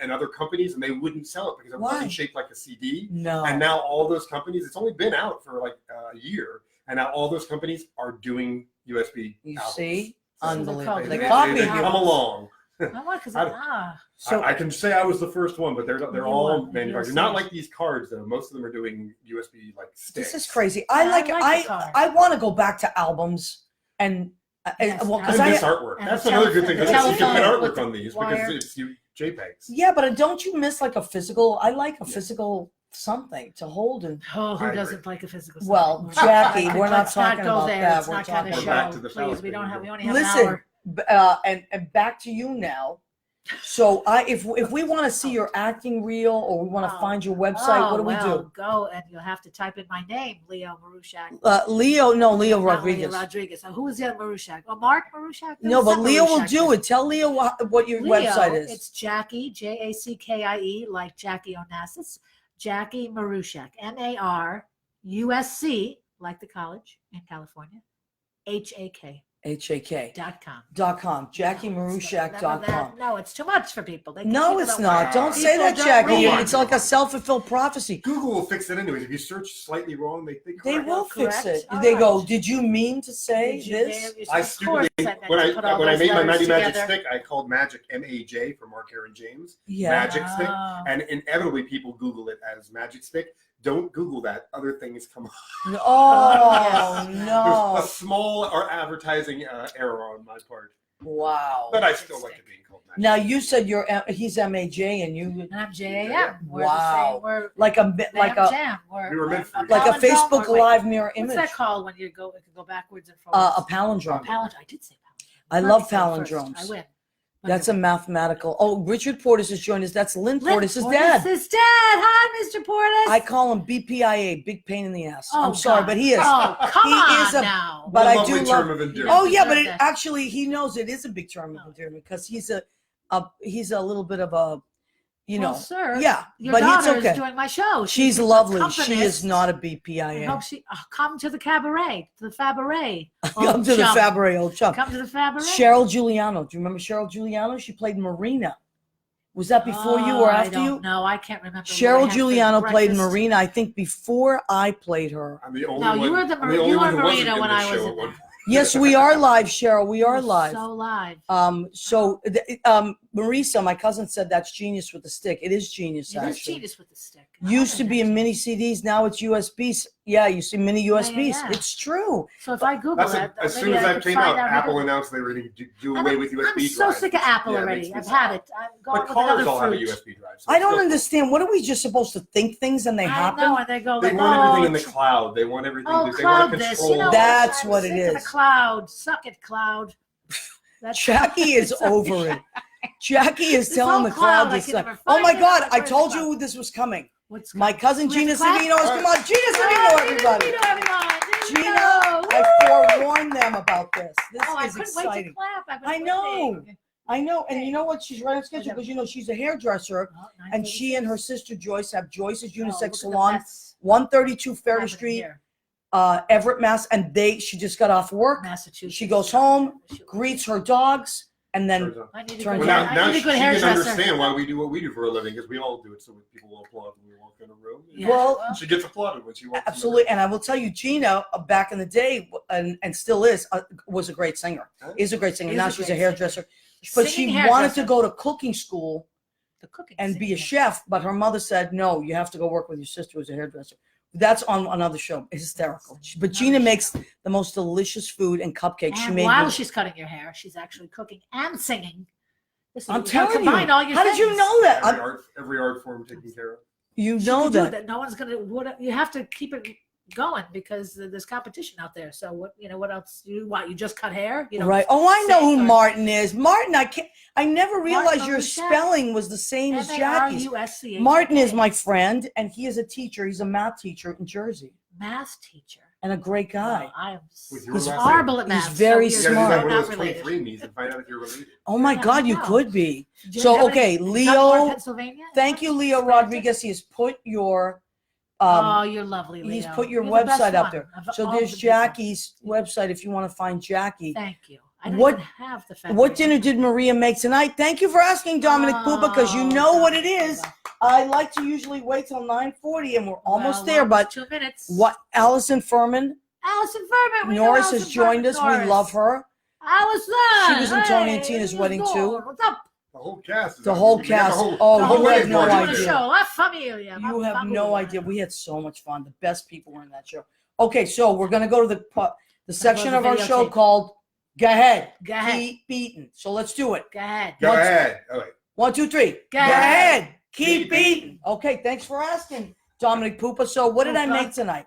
and other companies, and they wouldn't sell it because it Why? wasn't shaped like a CD. No. And now all those companies, it's only been out for like a year, and now all those companies are doing USB You albums. see? So they're Unbelievable. called They USB copied they you. come along. I want because I- So I can say I was the first one, but they're You all are. manufactured. You're Not safe. like these cards though. Most of them are doing USB like sticks. this is crazy. Yeah, I I like like the card. I want to go back to albums and Yes, well, And because I this artwork. and That's the another good thing. telephone- Because you can put telephone with artwork the on these wire. because it's JPEGs. yeah, but don't you miss like a physical? I like a Yeah. physical something to hold and Oh, who I agree. doesn't like a physical? Well, something? Jackie, we're not Let's talking go about there. that. It's We're not kind of talking show. about- Back to the Please, phallic we don't thing. have. We only have an Listen, hour. and back to you now. So if we want to see your acting reel or we want to Oh. find your website, what do we do? Go and you'll have to type in my name, Leo Marushak. Leo Not Rodriguez. Leo Rodriguez. So who is the other Marushak? Oh, Mark Marushak. No, but Some Leo will Marushak. do it. Tell Leo what your Leo, website is. It's Jackie, Jackie, like Jackie Onassis. Jackie Marushak, MARUSC, like the college in California, HAK.com. HAK.com. JackieMarushak.com. No, it's too much for people. No, people it's don't not. read. Don't say People that, don't Jackie. read. It's like a self-fulfilled prophecy. Google will fix it anyways. If you search slightly wrong, they They correct will it. fix correct. it. All They go, right. did you mean to say Did you- this? I of course, stupidly I meant when to put all I those made my letters Mighty Magic together. Stick, I called Magic MAJ for Mark Aaron James. Yeah. Magic Stick. Oh. And inevitably people Google it as Magic Stick. Don't Google that. Other things come up. Oh, There's no. a small or advertising error on my part. Wow. But I still like it being called Magic. Now, you said he's MAJ and you, And I'm JAM. We're Wow. the same. We're like a bit, like Bam a, Jam. We're, We were meant for each like a palindrome, Facebook or wait, Live mirror What's image. that called when you go backwards and forwards? A palindrome. Palindrome. I did say palindrome. I Let love me say it first. palindromes. I win. That's a mathematical. Oh, Richard Portis has joined us. That's Lynn Lynn Portis' Portis dad. is dead. Hi, Mr. Portis. I call him BPIA, big pain in the ass. Oh, I'm sorry, God. but he is. Oh, come He on is a- now. but What a I lovely do term love- of endearment. Oh yeah, but deserve that. actually he knows it is a big term of Oh. endearment because he's a little bit of a, Well, sir, yeah, your but it's daughter okay. is doing my show. She's a lovely. She is accompanist. not a I BPIA. hope she come to the cabaret, to the Fabaret. Come to the Fabaret, old chum. Come to the Fabaret. Cheryl Giuliano. Do you remember Cheryl Giuliano? She played Marina. Was that before you or after you? No, I can't remember. what I Cheryl had for Giuliano played breakfast. Marina, I think, before I played her. I'm the only No, one. you were the I'm the only you one were who wasn't Marina in when this I was show in at one there. point. Yes, we are live, Cheryl. We are You're live. So live. Marisa, my cousin said that's genius with the stick. It is genius, It is actually. genius with the stick. I Used to wonder be in that. mini CDs, now it's USBs. Yeah, you see mini USBs. yeah. It's true. So if I Google That's that, as maybe soon as I that could came find out, Apple because- announced they were going to do I'm- away with USB I'm drives. so sick of Apple Yeah, it already. makes me I've sad. had it. I'm going But with cars another all have a fruit. USB drive. so I it's don't still- understand. What are we just supposed to think things and they I happen? know, and they go They like, want everything oh, in the cloud. They want everything. oh, they want cloud to this. control. You know, That's I'm what sick it of the is. cloud. Suck it, cloud. That's Jackie is It's over okay. it. Jackie is This telling whole the crowd cloud, I this can stuff. never Oh find my it. God, I Where's told the you this was coming. What's My cousin We have Gina to clap? Savinos. Come on, Gina Savino, everybody. Gina, I forewarned them about this. This Oh, I is couldn't wait to exciting. clap. I've been I know. waiting. I know, and you know what? She's right on schedule because you know she's a hairdresser, Oh, and she and her 9:36. sister Joyce have Joyce's Oh, look Unisex at the Salon, mess 132 Ferry happening Street, here. Everett, Mass. And she just got off work, Massachusetts. She goes home, greets her dogs, and then Turns out. I need a Turns good, Well, out- hair- now I need a she good can hairdresser. understand why we do what we do for a living because we all do it so people will applaud when we walk in a room. Yeah, Well, She gets applauded when she walks. absolutely. And I will tell you, Gina, back in the day, and still is, was a great singer. Is a great singer. Is Now a she's a great hairdresser. But Singing she wanted to hairdresser. go to cooking school The cooking and be a scene. chef, but her mother said, no, you have to go work with your sister who's a hairdresser. That's on another show. It's hysterical. But Gina makes the most delicious food and cupcakes. She And made while me- she's cutting your hair, she's actually cooking and singing. This is- I'm you gotta telling you. combine all your How did you things. know that? Every art form taken care of. You She know can do that. No one's gonna. What you have to keep it going because there's competition out there. So what what else? You just cut hair? You know, Right. Oh, I know who sing or- Martin is. Martin, I never realized your Marushak. spelling was the same as Jackie's. MARUSCH. Martin is my friend, and he is a teacher. He's a math teacher in Jersey. math teacher. and a great guy. Well, I am With your He's last horrible name. at math. He's very You so gotta do smart. like one not of those related. 23 me's and find out if you're related. Oh my Yeah, God, you I know. could be. Do you So, have okay, any- is that more Leo, Pennsylvania? thank you, Leo Rodriguez. He has put your Oh, you're lovely, Leo. he's put your You're the best website up one there. of So all there's the people. Jackie's website if you want to find Jackie. Thank you. I don't What- even have the family. What dinner did Maria make tonight? Thank you for asking, Dominic Pupa, because you know what it is. I like to usually wait till 9:40, and we're almost there. But 2 minutes. what? Allison Furman, Allison Furman. We know Norris Allison has joined Furman, us. We Norris. love her. Allison. She was in Tony and Hey, Tina's Miss wedding, Norris, too. What's up? The whole cast. Is The on whole it. We got cast. the Oh, The you whole have wedding no party on the idea. show. La familia. You have Family. no idea. We had so much fun. The best people were in that show. Okay, so we're gonna go to the section the of our show videotape. called "Go Ahead, Go ahead. Keep Beating." So let's do it. Go ahead. Go Once- ahead. Oh, wait. 1, 2, 3. Go ahead. Keep beating. Okay, thanks for asking, Dominic Pupa. So, what did I make tonight?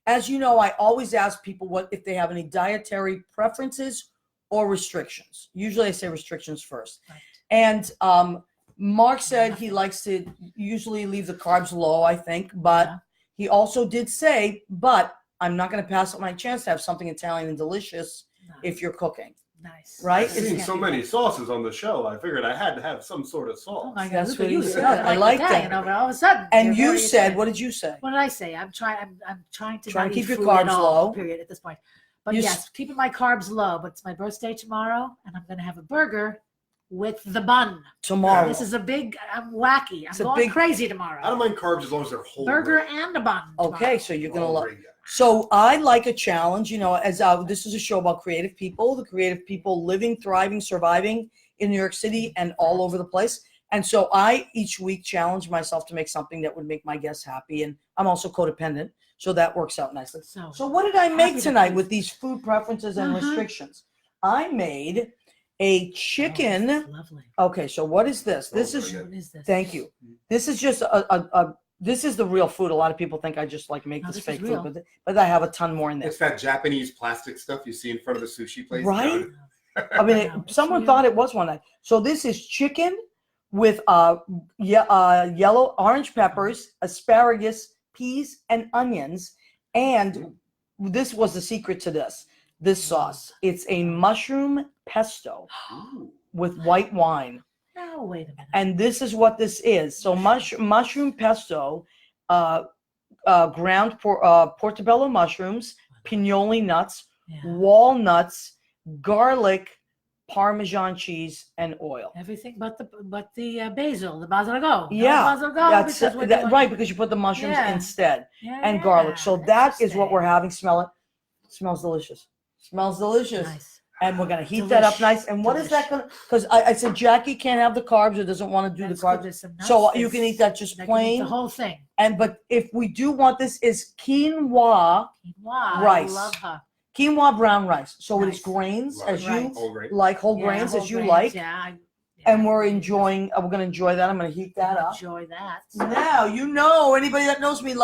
As you know, I always ask people what if they have any dietary preferences or restrictions. Usually, I say restrictions first. Right. And Mark said he likes to usually leave the carbs low, I think, but Yeah. he also did say, but I'm not going to pass up my chance to have something Italian and delicious if you're cooking, Nice. right? I've seen so many sauces on the show. I figured I had to have some sort of sauce. Oh my God! That's Look what at he you. said. You're I like Italian that. over all of a sudden. And you're you very said, Italian. what did you say? What did I say? I'm trying to Try not to keep eat your food carbs at all, low. period, at this point. But You yes, keeping my carbs low. But it's my birthday tomorrow, and I'm going to have a burger with the bun. Tomorrow. This is a big. I'm wacky. I'm It's a going big- crazy I don't tomorrow. mind carbs as long as they're whole. Burger grain. and a bun. Okay, tomorrow. so you're gonna Whole love. grain, yeah. So I like a challenge, as this is a show about creative people, the creative people living, thriving, surviving in New York City and all over the place. And so I each week challenge myself to make something that would make my guests happy. And I'm also codependent, so that works out nicely. So what did I Happy make to tonight please. with these food preferences and Uh-huh. restrictions? I made a chicken. Oh, this is lovely. Okay, so what is this? This Oh, is very What is this? Thank you. This is just this is the real food. A lot of people think I just like make No, this this is fake real. food, but I have a ton more in there. It's that Japanese plastic stuff you see in front of the sushi place. Right? down- I mean, No, it's someone real. thought it was one night. So this is chicken with yellow orange peppers, asparagus, peas, and onions. And this was the secret to this sauce. It's a mushroom pesto Ooh. with white wine. No, wait a minute. And this is what this is. So mushroom pesto, ground portobello mushrooms, pinoli nuts, Yeah. walnuts, garlic, Parmesan cheese, and oil. Everything but the basil, the basilico. Yeah, because we're That, doing- right, because you put the mushrooms Yeah. instead Yeah, and garlic. So that is what we're interesting. having. Smell it. Smells delicious. Smells delicious. Nice. And we're gonna heat that up Delish. nice. And what is that gonna? Because I said Jackie can't have the carbs or doesn't want to do That's the good. carbs. There's some nuts, So you can there's- eat that just I can eat plain. the whole thing. But if we do want this, is quinoa Quinoa. Rice. I love her. quinoa brown rice. So it is Nice. grains as Right. you Whole grain. like, whole Yeah, grains whole as you grains, like. Yeah. And we're enjoying. We're gonna enjoy that. I'm gonna heat that up. Enjoy that. Now anybody that knows me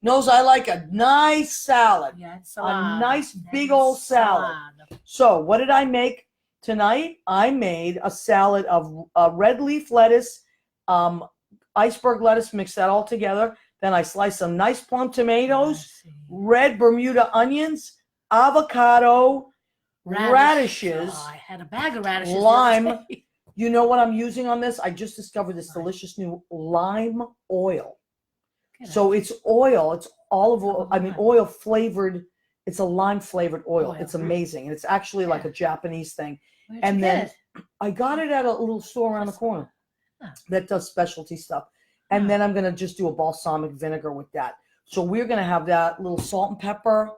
knows I like a nice salad. Yeah, and salad. nice big old salad. So what did I make tonight? I made a salad of red leaf lettuce, iceberg lettuce, mix that all together. Then I sliced some nice plum tomatoes, red Bermuda onions, avocado, radishes. Oh, I had a bag of radishes. the other lime. day. You know what I'm using on this? I just discovered this delicious new lime oil. Get So it's oil. It's olive oil. I mean, lime. oil flavored. It's a lime flavored oil. Oil. It's amazing. And it's actually like a Japanese thing. Where'd and you then- get it? I got it at a little store around the corner Huh. that does specialty stuff. And Huh. then I'm going to just do a balsamic vinegar with that. So we're going to have that little salt and pepper.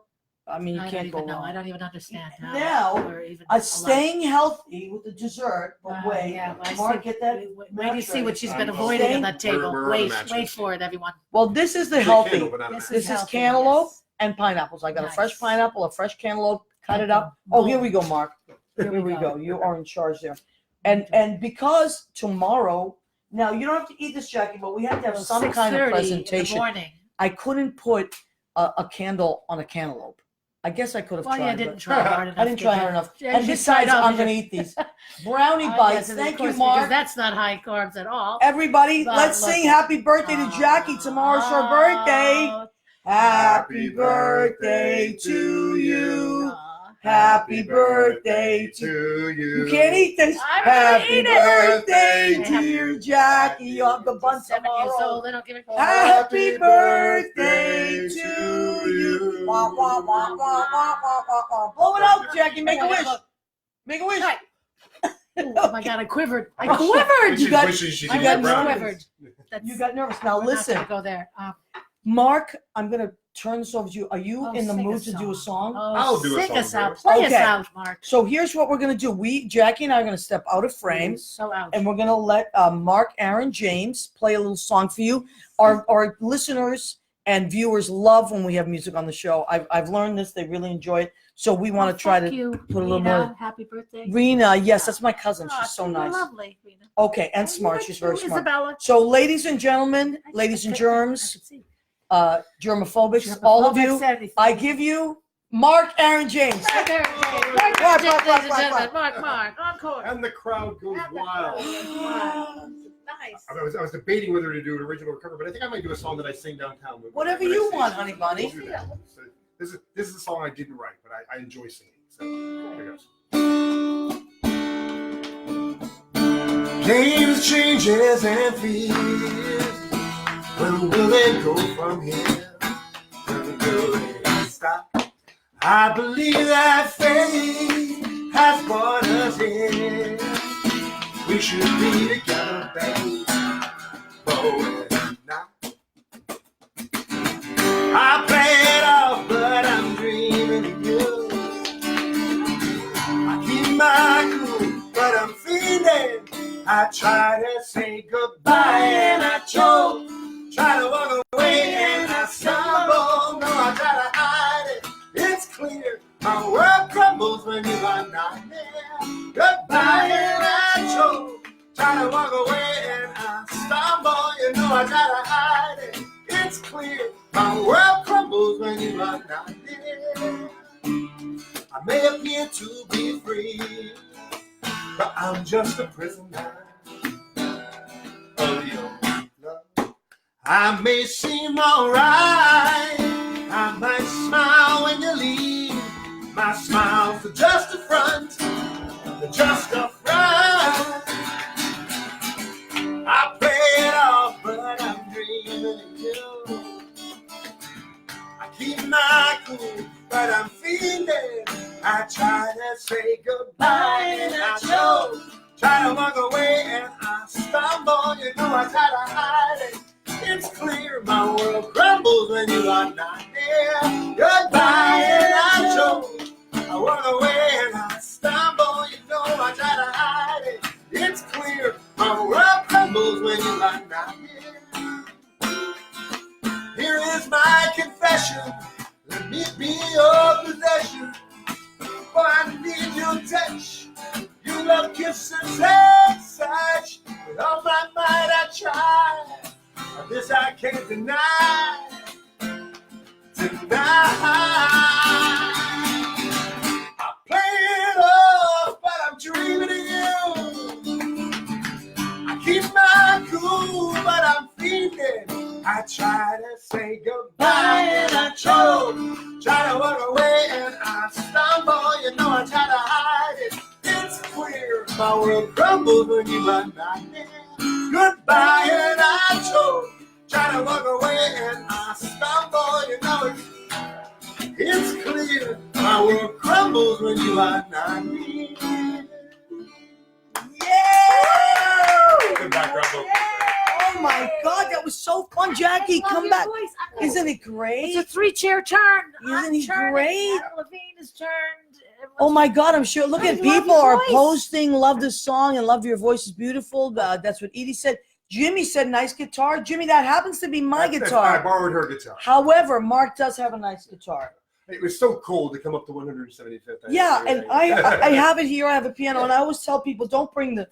I mean, you I don't can't go even know. I wrong. don't even understand how. Now, we're even Staying healthy with the dessert. But wait, yeah, well, I Mark, see- get that. Wait till you see what she's been I'm avoiding staying- at that table. We're on the wait, mattress. wait for it, everyone. Well, this is the Big healthy. candle, but not a This match. This is healthy, cantaloupe yes. and pineapples. I got a Nice. fresh pineapple, a fresh cantaloupe. Cut it Thank up. you. Oh, here we go, Mark. Here Here we we go. go. You are in charge there. And because tomorrow, now you don't have to eat this, Jackie, but we have to have Well, some kind 6:30 of in the presentation. morning. I couldn't put a candle on a cantaloupe. I guess I could have Well, tried. you didn't but try hard enough. I didn't did try you? hard enough. Yeah, And you should try besides, it out. I'm going to eat these brownie I bites. guess, and of Thank you, course, Mark. because that's not high carbs at all. Everybody, But let's look sing at- happy birthday to Jackie. Tomorrow's her birthday. Oh, Happy birthday to you. Happy birthday to you. You can't eat this. I'm gonna Happy eat it. birthday to Happy you, Jackie. You have the bun 7 years tomorrow. old. They don't give it. Happy birthday to you. Wah, wah, wah, wah, wah, wah, wah, wah. Blow it out, Jackie. Make a wish. Make a wish. Right. Oh my God, I quivered. I Oh, quivered. you got- she My did lips that brown. quivered. That's, You got nervous. Now we're not listen, gonna go there. Mark, I'm going to turn this over to you. Are you Oh, in the sing a mood to do a song? Oh, I'll do a sing song us for out. us. Play us Okay. out, Mark. So here's what we're going to do. Jackie and I are going to step out of frame. So out. And we're going to let Mark Aaron James play a little song for you. Our listeners and viewers love when we have music on the show. I've learned this. They really enjoy it. So we want to try to put a little Rena, more- Happy birthday. Rena, yes, that's my cousin. Oh, She's so you're nice. Lovely, Rena. Okay, and Oh, smart. you She's like very you, smart. Isabella. So, ladies and gentlemen, ladies and germs, germophobics, all of you, I give you Mark Aaron James. Happy birthday. Mark, Mark, Mark, ladies and Mark, gentlemen. Mark, encore. And the crowd goes wild. Nice. I was debating whether to do an original or cover, but I think I might do a song that I sing downtown. Whatever when I you sing. want, honey bunny. We'll do that. So this is a song I didn't write, but I enjoy singing. So here goes. Games, changes, and fears. Where will they go from here? Where will they stop? I believe that fate has brought us here. We should be together, babe, but we're not. I play it off, but I'm dreaming of you. I keep my cool, but I'm feeling. I try to say goodbye and I choke. Try to walk away and I stumble. No, I try to hide it. It's clear my world crumbles when you are not there. Goodbye and I choke. Try to walk away and I stumble. You know I try to hide it. It's clear my world crumbles when you are not there. I may appear to be free, but I'm just a prisoner of your love. I may seem alright, I might smile when you leave. My smile's just a front, just a front. I play it off, but I'm dreaming of you. I keep my cool, but I'm feeling. I try to say goodbye and I choke. Try to walk away and I stumble. You know I try to hide it. It's clear my world crumbles when you are not there. Goodbye and I choke. I walk away and I stumble. You know I try to hide it. It's clear my world crumbles when you are not here. Here is my confession. Let me be your possession. For I need your touch. You love kisses and such. With all my might I try. This I can't deny. I play it off, but I'm dreaming of you. I keep my cool, but I'm feeling. I try to say goodbye and I choke. Try to walk away and I stumble. You know I try to hide it. It's clear my world crumbles when you are not there. Goodbye and I choke. Try to walk away and I stumble. You know it's clear my world crumbles when you are not here. Yeah! Good background vocals. Oh my God, that was so fun, Jackie. Come back. Isn't it great? It's a 3-chair turn. Isn't I'm he turning. great? Adam Levine is turned. Oh my God, I'm sure. Look I at love people your are voice. posting, love this song and love your voice is beautiful. That's what Edie said. Jimmy said, nice guitar. Jimmy, that happens to be my I guitar. borrowed her guitar. However, Mark does have a nice guitar. It was so cool to come up to 175th. Yeah, and I have it here. I have a piano, and I always tell people, don't bring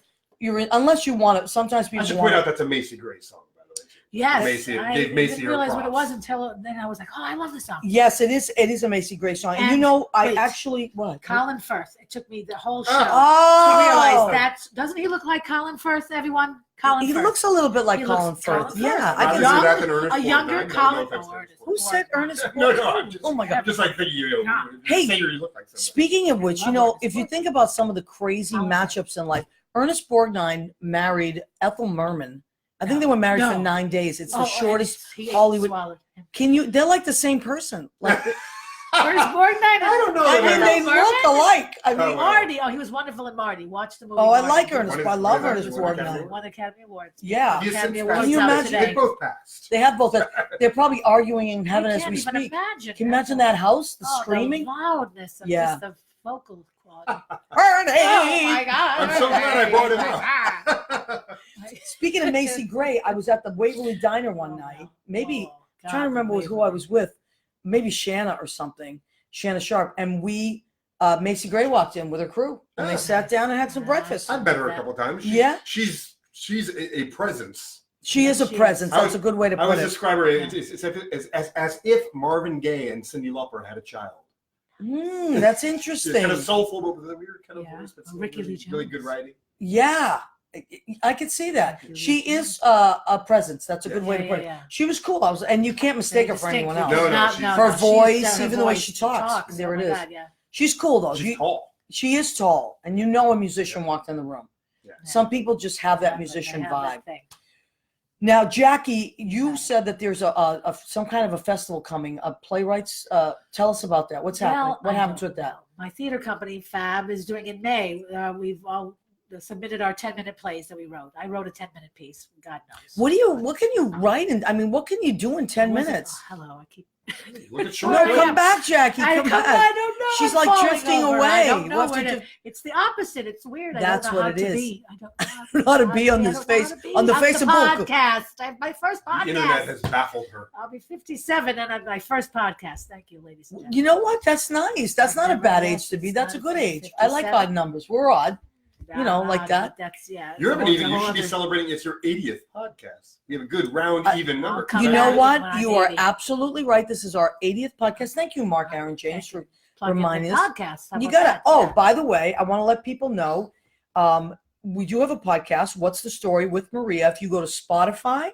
unless you want it. Sometimes I people should want point it. out that's a Macy Gray song, by the way. Yes, Macy- I gave Macy didn't her realize what it props. was until then. I was like, oh, I love this song. Yes, it is. It is a Macy Gray song. And you And know, I wait. actually what? Colin Firth. It took me the whole show Oh, to realize that doesn't he look like Colin Firth? Everyone, Colin he Firth. looks a little bit like He Colin looks Firth. Colin Yeah, Firth. I Rather can. do young- that than Ernest a younger Borgnine. Colin. No offense to Ernest Who said Borgnine. Ernest? No, Borgnine? I'm just, Oh my God. just like thinking you Yeah. Hey, say you look like somebody. Speaking of which, you love know, Ernest if you Borgnine. think about some of the crazy Colin Firth. matchups in life, Ernest Borgnine married Ethel Merman. I think they were married for No. 9 days. It's the Oh, shortest. and he ate Hollywood- swallowed him. Can you? They're like the same person. Like Ernest Borgnine. I don't know. I that mean, I- they look alike. I mean, Oh, wow. Marty. Oh, he was wonderful in Marty. Watch the movie. oh, I Marty. like He Ernest. was- I love What is Ernest it? What Academy Borgnine. Award? Won Academy Awards. Yeah. He has Academy since Awards passed. Can you out imagine- They today. both passed. They have both. They're probably arguing in heaven I as can't we even speak. imagine. Can you imagine that house, the Oh, screaming? the loudness of Yeah. just the vocal quality. Ernie! Oh my God! I'm so glad I brought him Ah. up. Speaking of Macy Gray, I was at the Waverly Diner one night. Maybe I'm trying to remember who I was with. Maybe Shanna or something. Shanna Sharp, and we Macy Gray walked in with her crew, and they Oh. sat down and had some breakfast. I've met her a couple times. Yeah. She's a presence. She is a She is. presence. I That's a good way to I put would it. describe her as if Marvin Gaye and Cyndi Lauper had a child. That's She's interesting. kind of soulful, but with a weird kind of Yeah. voice. But Oh, Ricky really, Lee really Jones. good writing. Yeah, I could see that. Ricky Lee She Jones. is a presence. That's a good way to Yeah, put it. yeah. She was cool. And you can't mistake her for anyone else. No, Not- she's- Her she's voice, her even the way voice. she talks. There Oh it my is. God, yeah. She's cool though. She's tall. She is tall, and you know a musician walked in the room. Yeah. Some people just have that Exactly. musician They have that vibe. thing. Now, Jackie, you Yeah. said that there's a some kind of a festival coming. Playwrights. Tell us about that. What's happening? What I happens don't with that? know. My theater company, Fab, is doing in May. We've all submitted our 10-minute plays that we wrote. I wrote a 10-minute piece. God knows. What can you write? I mean, what can you do in 10 What was it? minutes? Oh, hello, I keep. Look at No, short. Sorry, come I'm- back, Jackie. I Come come- back. I don't know. She's I'm like falling drifting over. away. I don't know What where to to. do? It's the opposite. It's weird. That's I don't know what how it to is. be. I don't know how to be on this face- on the I'm face of book. podcast. I have my first podcast. The internet has baffled her. I'll be 57 and I'm my first podcast. Thank you, ladies and gentlemen. You know what? That's nice. That's not a Never bad guessed age to be. it's That's a not good age. I like 57. odd numbers. We're odd. you know, like that. That's yeah. You haven't it's a even. whole You should be other- celebrating. It's your 80th podcast. You have a good round, even number. come You back know when what? I'm You are 80. absolutely right. This is our 80th podcast. Thank you, Mark Aaron James, for Plug in the remind us. podcast. How you about got to. that? Oh, Yeah. by the way, I want to let people know we do have a podcast, What's the Story with Maria. If you go to Spotify,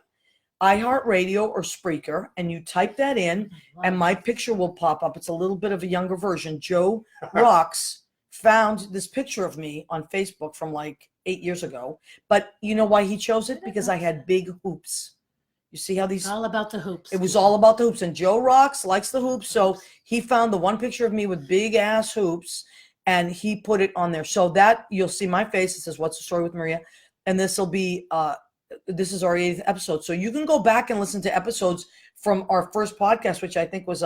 iHeartRadio, or Spreaker, and you type that in, and my picture will pop up. It's a little bit of a younger version. Joe Rocks found this picture of me on Facebook from like 8 years ago. But you know why he chose it? Because I had big hoops. You see how these... It's all about the hoops. It was all about the hoops. And Joe Rocks likes the hoops. So he found the one picture of me with big ass hoops and he put it on there. So that you'll see my face. It says, What's the Story with Maria? And this will be, this is our 80th episode. So you can go back and listen to episodes from our first podcast, which I think was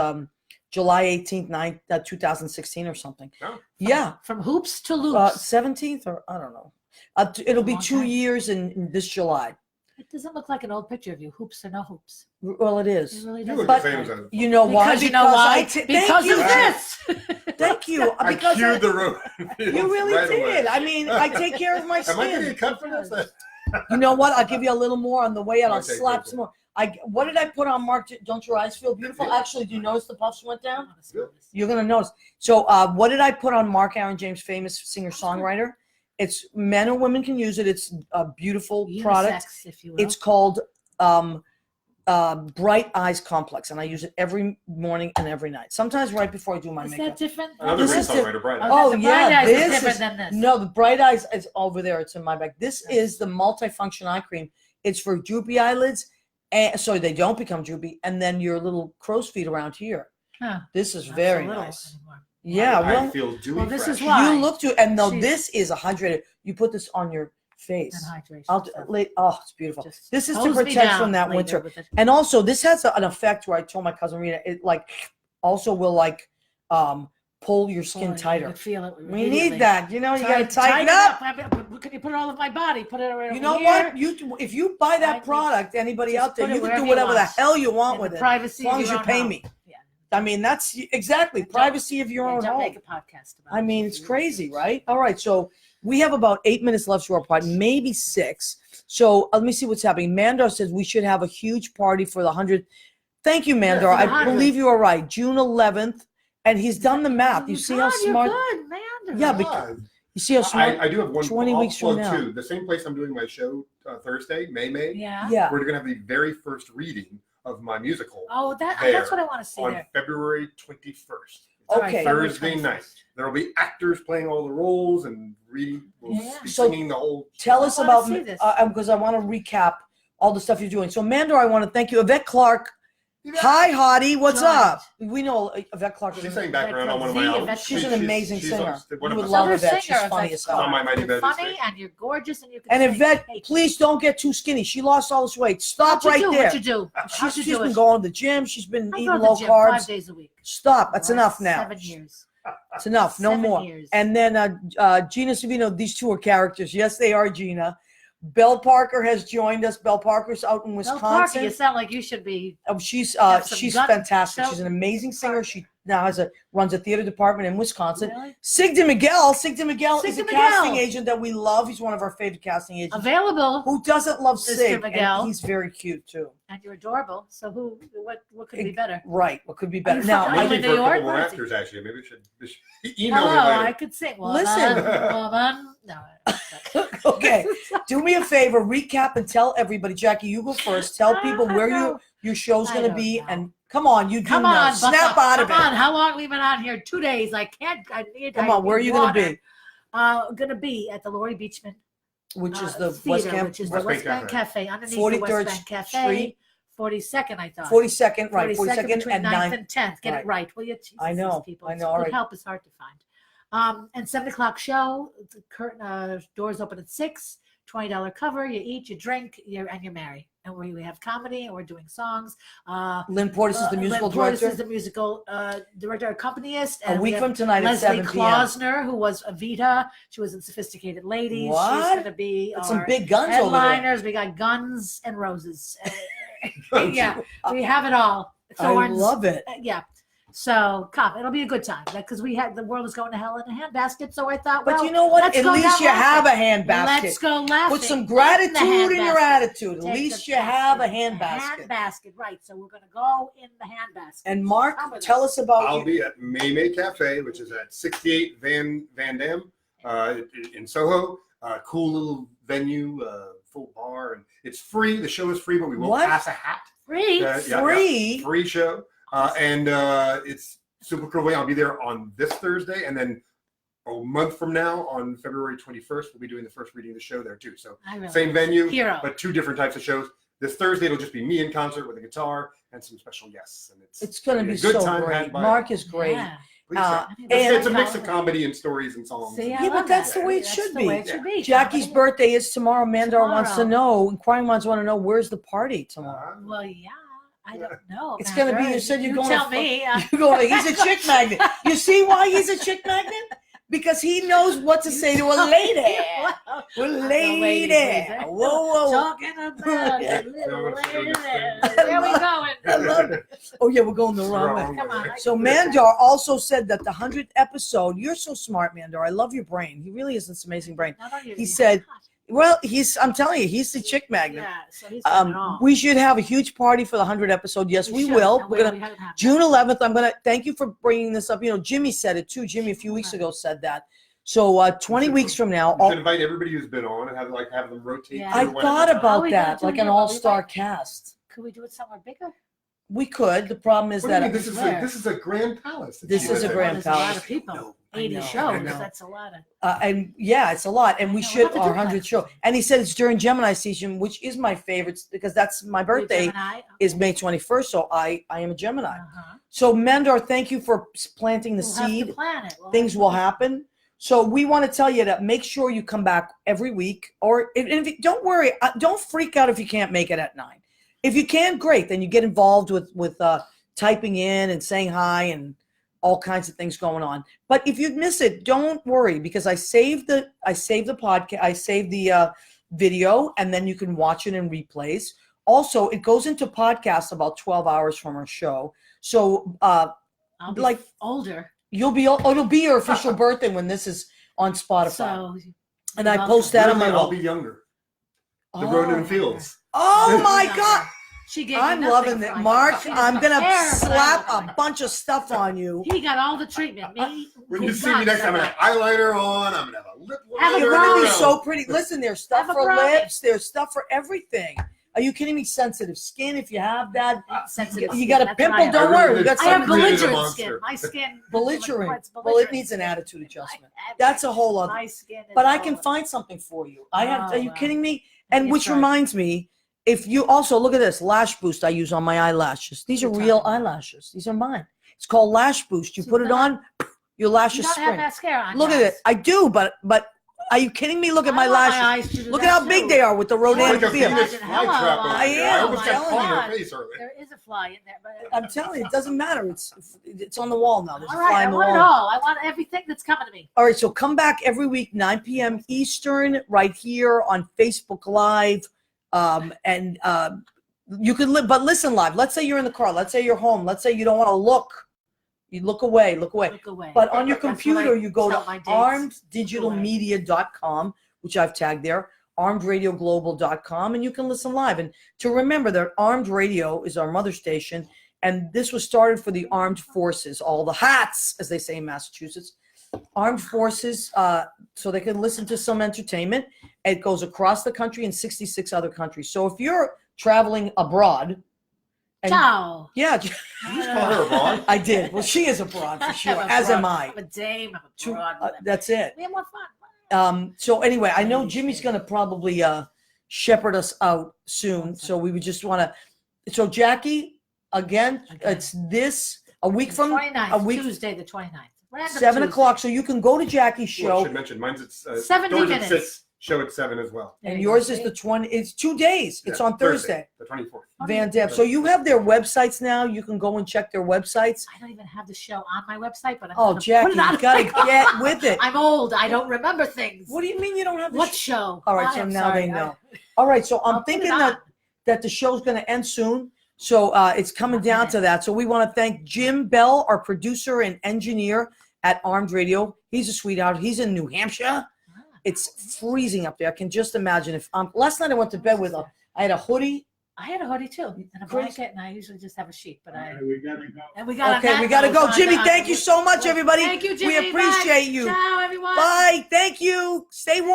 July 18th, 2016 or something. Oh. Yeah. From hoops to loops. 17th or I don't know. It'll be Long 2 time. years in this July. It doesn't look like an old picture of you. Hoops or no hoops. Well, it It is. really You doesn't. look But the same as I- You know why? Because you know why? Thank Because you. of this. Thank you. I Because cured the road. you really right did. away. I mean, I take care of my Am I getting a skin. cut for this? You know what? I'll give you a little more on the way out. I'll Okay, slap good, some more. What did I put on Mark? Don't your eyes feel beautiful? Actually, do you notice the puffs went down? You're gonna notice. So, what did I put on Mark Aaron James, famous singer-songwriter? It's men or women can use it. It's a beautiful product. Unisex, if you will. It's called Bright Eyes Complex, and I use it every morning and every night. Sometimes right before I do my Is makeup. that different? Another This great is the- songwriter, Brian. Oh, the Bright yeah, Eyes is this different is- than this. No, the Bright Eyes is over there. It's in my bag. This is the multifunction eye cream. It's for droopy eyelids, and so they don't become droopy, and then your little crow's feet around here. Huh. This is Not very so little nice. anymore. Yeah, I well, feel dewy well, this is fresh. why. you look to, and no, She's- this is hydrated. You put this on your face. And hydration. I'll stuff. oh, it's beautiful. Just This is to hose me protect down from that later winter. with it. And also, this has an effect where I told my cousin Rita, it like also will like pull your skin Boy, tighter. You could feel it. We immediately. need that. You know, you got to Tighten tighten up. Can you put it all over my body? Put it right You know over what? here, If you buy I that think- product, anybody just out there, put it you can wherever do you whatever the want. hell you want in with the it, privacy as long of as your you own pay home. me. Yeah. I mean, that's exactly Don't- privacy of your Yeah, own don't home. make a podcast about I it. mean, it's crazy, right? All right, so we have about 8 minutes left to our pod, maybe 6. So let me see what's happening. Mandar says we should have a huge party for the 100th. Thank you, Mandar. for the I 100th. believe you are right. June 11th, and he's done the math. You see how God, smart. You're good, man. Yeah, because you see how smart. I do have one 20 I'll weeks from plug now. too. The same place I'm doing my show Thursday, May. Yeah. Yeah. We're going to have the very first reading of my musical Oh, that's There, what I want to see on there. February 21st. All right, Okay. February Thursday 21st. night. There will be actors playing all the roles and reading, Yeah. So singing the whole. Tell I us wanna about see this. because I want to recap all the stuff you're doing. So Mandar, I want to thank you. Yvette Clark. Hi, Hottie. What's Joined. up? We know Yvette Clark. She's saying background on one of my The albums. Yvette She's an amazing singer. One You of would my love Another Yvette. singer, She's funny Yvette as hell. Clark. On my Mighty You're Betty funny stage. and you're gorgeous and you can And sing. Yvette, Hey, please don't get too skinny. She lost all this weight. Stop What'd right you do? there. What'd you do? How'd you She's do been it? going to the gym. She's been I eating go to low the gym 5 carbs. days a week. Stop. That's For enough now. 7 years. It's enough. No 7 more. years. And then Gina Savino, these two are characters. Yes, they are, Gina. Belle Parker has joined us. Belle Parker's out in Bill Wisconsin. Parker, you sound like you should be. She's have some she's gun fantastic. show. She's an amazing singer. She now runs a theater department in Wisconsin. Really? Sigda Miguel. Sigda Miguel is a Sigda casting Miguel. agent that we love. He's one of our favorite casting agents. Available. Who doesn't love Mr. Sig? Miguel. And he's very cute too. And you're adorable. So what could be better? Right. What could be better? you Now, fucking- I, in Maybe New for a York, couple more or is it- actors, actually. Maybe we should email Hello, me I later. could sing. Listen. Woman. No. okay. Do me a favor. Recap and tell everybody. Jackie, you go first. Tell people where your show's I going to don't be, know. and come on, you do Come know. on, Snap Buck, out of come it. on. How long have we been on here? 2 days. I need. Come on, where are you going to be? Going to be at the Laurie Beachman Which is the theater, West Camp, which is West the West Bank Bank Cafe, underneath the 43rd West Bank Cafe, Street. 42nd, I thought. 42nd, right? 42nd between and 9th 9th. and 10th. Get Right. it right, will you? Jesus, I know, these people. I It's know, all good right. help is hard to find. And 7:00 show. The curtain doors open at 6. $20 cover. You eat, you drink, and you're merry. And we have comedy, and we're doing songs. Lynn Portis is the musical Lynn Portis director. is the musical director, accompanist. A And we week have from tonight at Leslie 7 p.m. Klausner, who was Evita. She was in Sophisticated Ladies. What? She's going to be That's our some big guns over there. headliners. We got Guns and Roses. Yeah, we have it all. I Thorns. love it. Yeah. So come, it'll be a good time because the world is going to hell in a handbasket. So I thought, But well, you know what? let's At go least down you have a laughing. handbasket. Let's go laughing. Put some in the gratitude in your handbasket. attitude. At Take least the you have a basket, handbasket. the handbasket, right? So we're going to go in the handbasket. And Mark, Come with tell us about I'll you. be at May Cafe, which is at 68 Van Dam in Soho. Cool little venue, full bar, and it's free. The show is free, but we won't What? pass a hat. Free. Free. Free show, and it's super cool. I'll be there on this Thursday, and then a month from now, on February 21st, we'll be doing the first reading of the show there too. So I really same venue, Hero. but two different types of shows. This Thursday it'll just be me in concert with a guitar and some special guests, and It's going to be a good so time great. had by- Mark is great. Yeah. please uh, check. and- It's a mix of comedy and stories and songs. See, I Yeah, but love that's that. the way it That's should the way be. it should be. Jackie's Comedy. birthday is tomorrow. Mandar wants to Tomorrow. know. Inquiring minds want to know where's the party tomorrow. Well, yeah. I don't know. It's gonna be- Master. you said you're you going tell to- me. You go. He's a chick magnet. You see why he's a chick magnet? Because he knows what to say to a lady. Well, lady. Whoa, whoa. Talking about Yeah. a little Yeah. lady. There we I go. love it. Oh yeah, we're going the wrong way. Come on. So Mandar also said that the 100th episode. You're so smart, Mandar. I love your brain. He really is this amazing brain. He said, Well, I'm telling you, he's the chick magnet. Yeah, so he's got it all. We should have a huge party for the 100th episode. Yes, we should. will. And We're we gonna haven't had June 11th. I'm gonna thank you for bringing this up. You know, Jimmy said it too. Jimmy a few weeks ago said that. So 20 weeks from now, You should invite everybody who's been on and have them rotate. Yeah. I through when thought it's on. Are about we gonna that, do like it? an Will we all-star like- cast. Could we do it somewhere bigger? We could. The problem is What do you that mean? This is a grand palace. This Yeah, is a well, grand there's a lot palace. of people. No, I 80 know, I shows. know. That's a lot of. And yeah, it's a lot, and we I know, should we'll have to our do 100th that. show. And he said it's during Gemini season, which is my favorite because that's my birthday Gemini? is May 21st. So I am a Gemini. Uh-huh. So Mandar, thank you for planting the We'll have seed. to plan it. We'll Things have will to- happen. So we want to tell you to make sure you come back every week, or if you, don't worry, don't freak out if you can't make it at 9. If you can, great. Then you get involved with typing in and saying hi and all kinds of things going on. But if you miss it, don't worry because I saved the podcast, I saved the video, and then you can watch it in replays. Also, it goes into podcasts about 12 hours from our show. So I'll be like- older. it'll be your official birthday when this is on Spotify. So And I you're post welcome. that on my I'll wall. be younger. The Road and Fields. Oh my God. She gave me I'm nothing loving for it. my Mark, hair. She I'm doesn't going to care what I slap look a like. bunch of stuff on you. He got all the treatment. Me, When you who's see me not, next time, I'm doesn't. gonna have eyeliner on. I'm gonna have a lip Have a liner. You're going to be brownie. so pretty. Listen, there's stuff Have a for brownie. lips. There's stuff for everything. Are you kidding me? Sensitive skin. If you have that, Sensitive you skin, got a that's pimple. what I have. Don't worry. We got I have some Created a belligerent monster. skin. My skin. belligerent. It's Well, it needs an attitude adjustment. That's a whole other. My skin is But I all can over. find something for you. I have. Oh, Are you wow. kidding me? Maybe And it's which right. reminds me, if you also look at this lash boost I use on my eyelashes. These are What are you real talking about? eyelashes. These are mine. It's called Lash Boost. You So put it not- on, your You lashes don't have spring. mascara on. Look at yours. it. I do, but are you kidding me? Look at I my want lashes. eyes to do Look that at how big too. they are with the Oh, Like Rodan a field. Venus Imagine. flytrap Hello, over I here. am, I almost I'm got telling caught in you. your face earlier. There is a fly in there, but I'm telling you, it doesn't matter. It's on the wall now. There's a all fly right. I on the want it wall. all. I want everything that's coming to me. All right, so come back every week, 9 p.m. Eastern, right here on Facebook Live. You can but listen live. Let's say you're in the car. Let's say you're home. Let's say you don't want to look. You look away. Look away. But on your That's what computer, I you go tell to my dates. armeddigitalmedia.com, which I've tagged there, armedradioglobal.com, and you can listen live. And to remember that Armed Radio is our mother station, and this was started for the armed forces, all the hats, as they say in Massachusetts. Armed forces, so they can listen to some entertainment. It goes across the country in 66 other countries. So if you're traveling abroad, and Ciao. yeah, Did you just call her a broad? I did. Well, she is abroad for sure, as am I. I'm a dame. I'm a Two- broad. That's it. We have more fun. So anyway, I know Jimmy's going to probably shepherd us out soon. So we would just want to. So Jackie, again, it's a week from 29th, Tuesday the 29th. Random 7 Tuesday. o'clock. So you can go to Jackie's Well, I show, should mention mine's at 70 yours minutes. at 6, show at 7 as well. There and you go. yours is the 20. It's 2 days. It's Yeah, on Thursday. the 24th. Van Deb. So you have their websites now. You can go and check their websites. I don't even have the show on my website, but I'm Oh, gonna Jackie, put it on you got to my- get with it. I'm old. I don't remember things. What do you mean you don't have the What show? All right, I so am now sorry. they know. All right, so I'll I'm put it thinking on. that the show's going to end soon. So it's coming down to that. So we want to thank Jim Bell, our producer and engineer at Armed Radio. He's a sweetheart. He's in New Hampshire. Ah. It's freezing up there. I can just imagine if last night I went to bed with I had a hoodie. I had a hoodie too, and a Crazy. blanket, and I usually just have a sheet. But I We gotta go. and we got Okay, we got to go. Jimmy, thank you so much, everybody. Thank you, Jimmy. We appreciate Bye. you. Ciao, everyone. Bye. Thank you. Stay warm.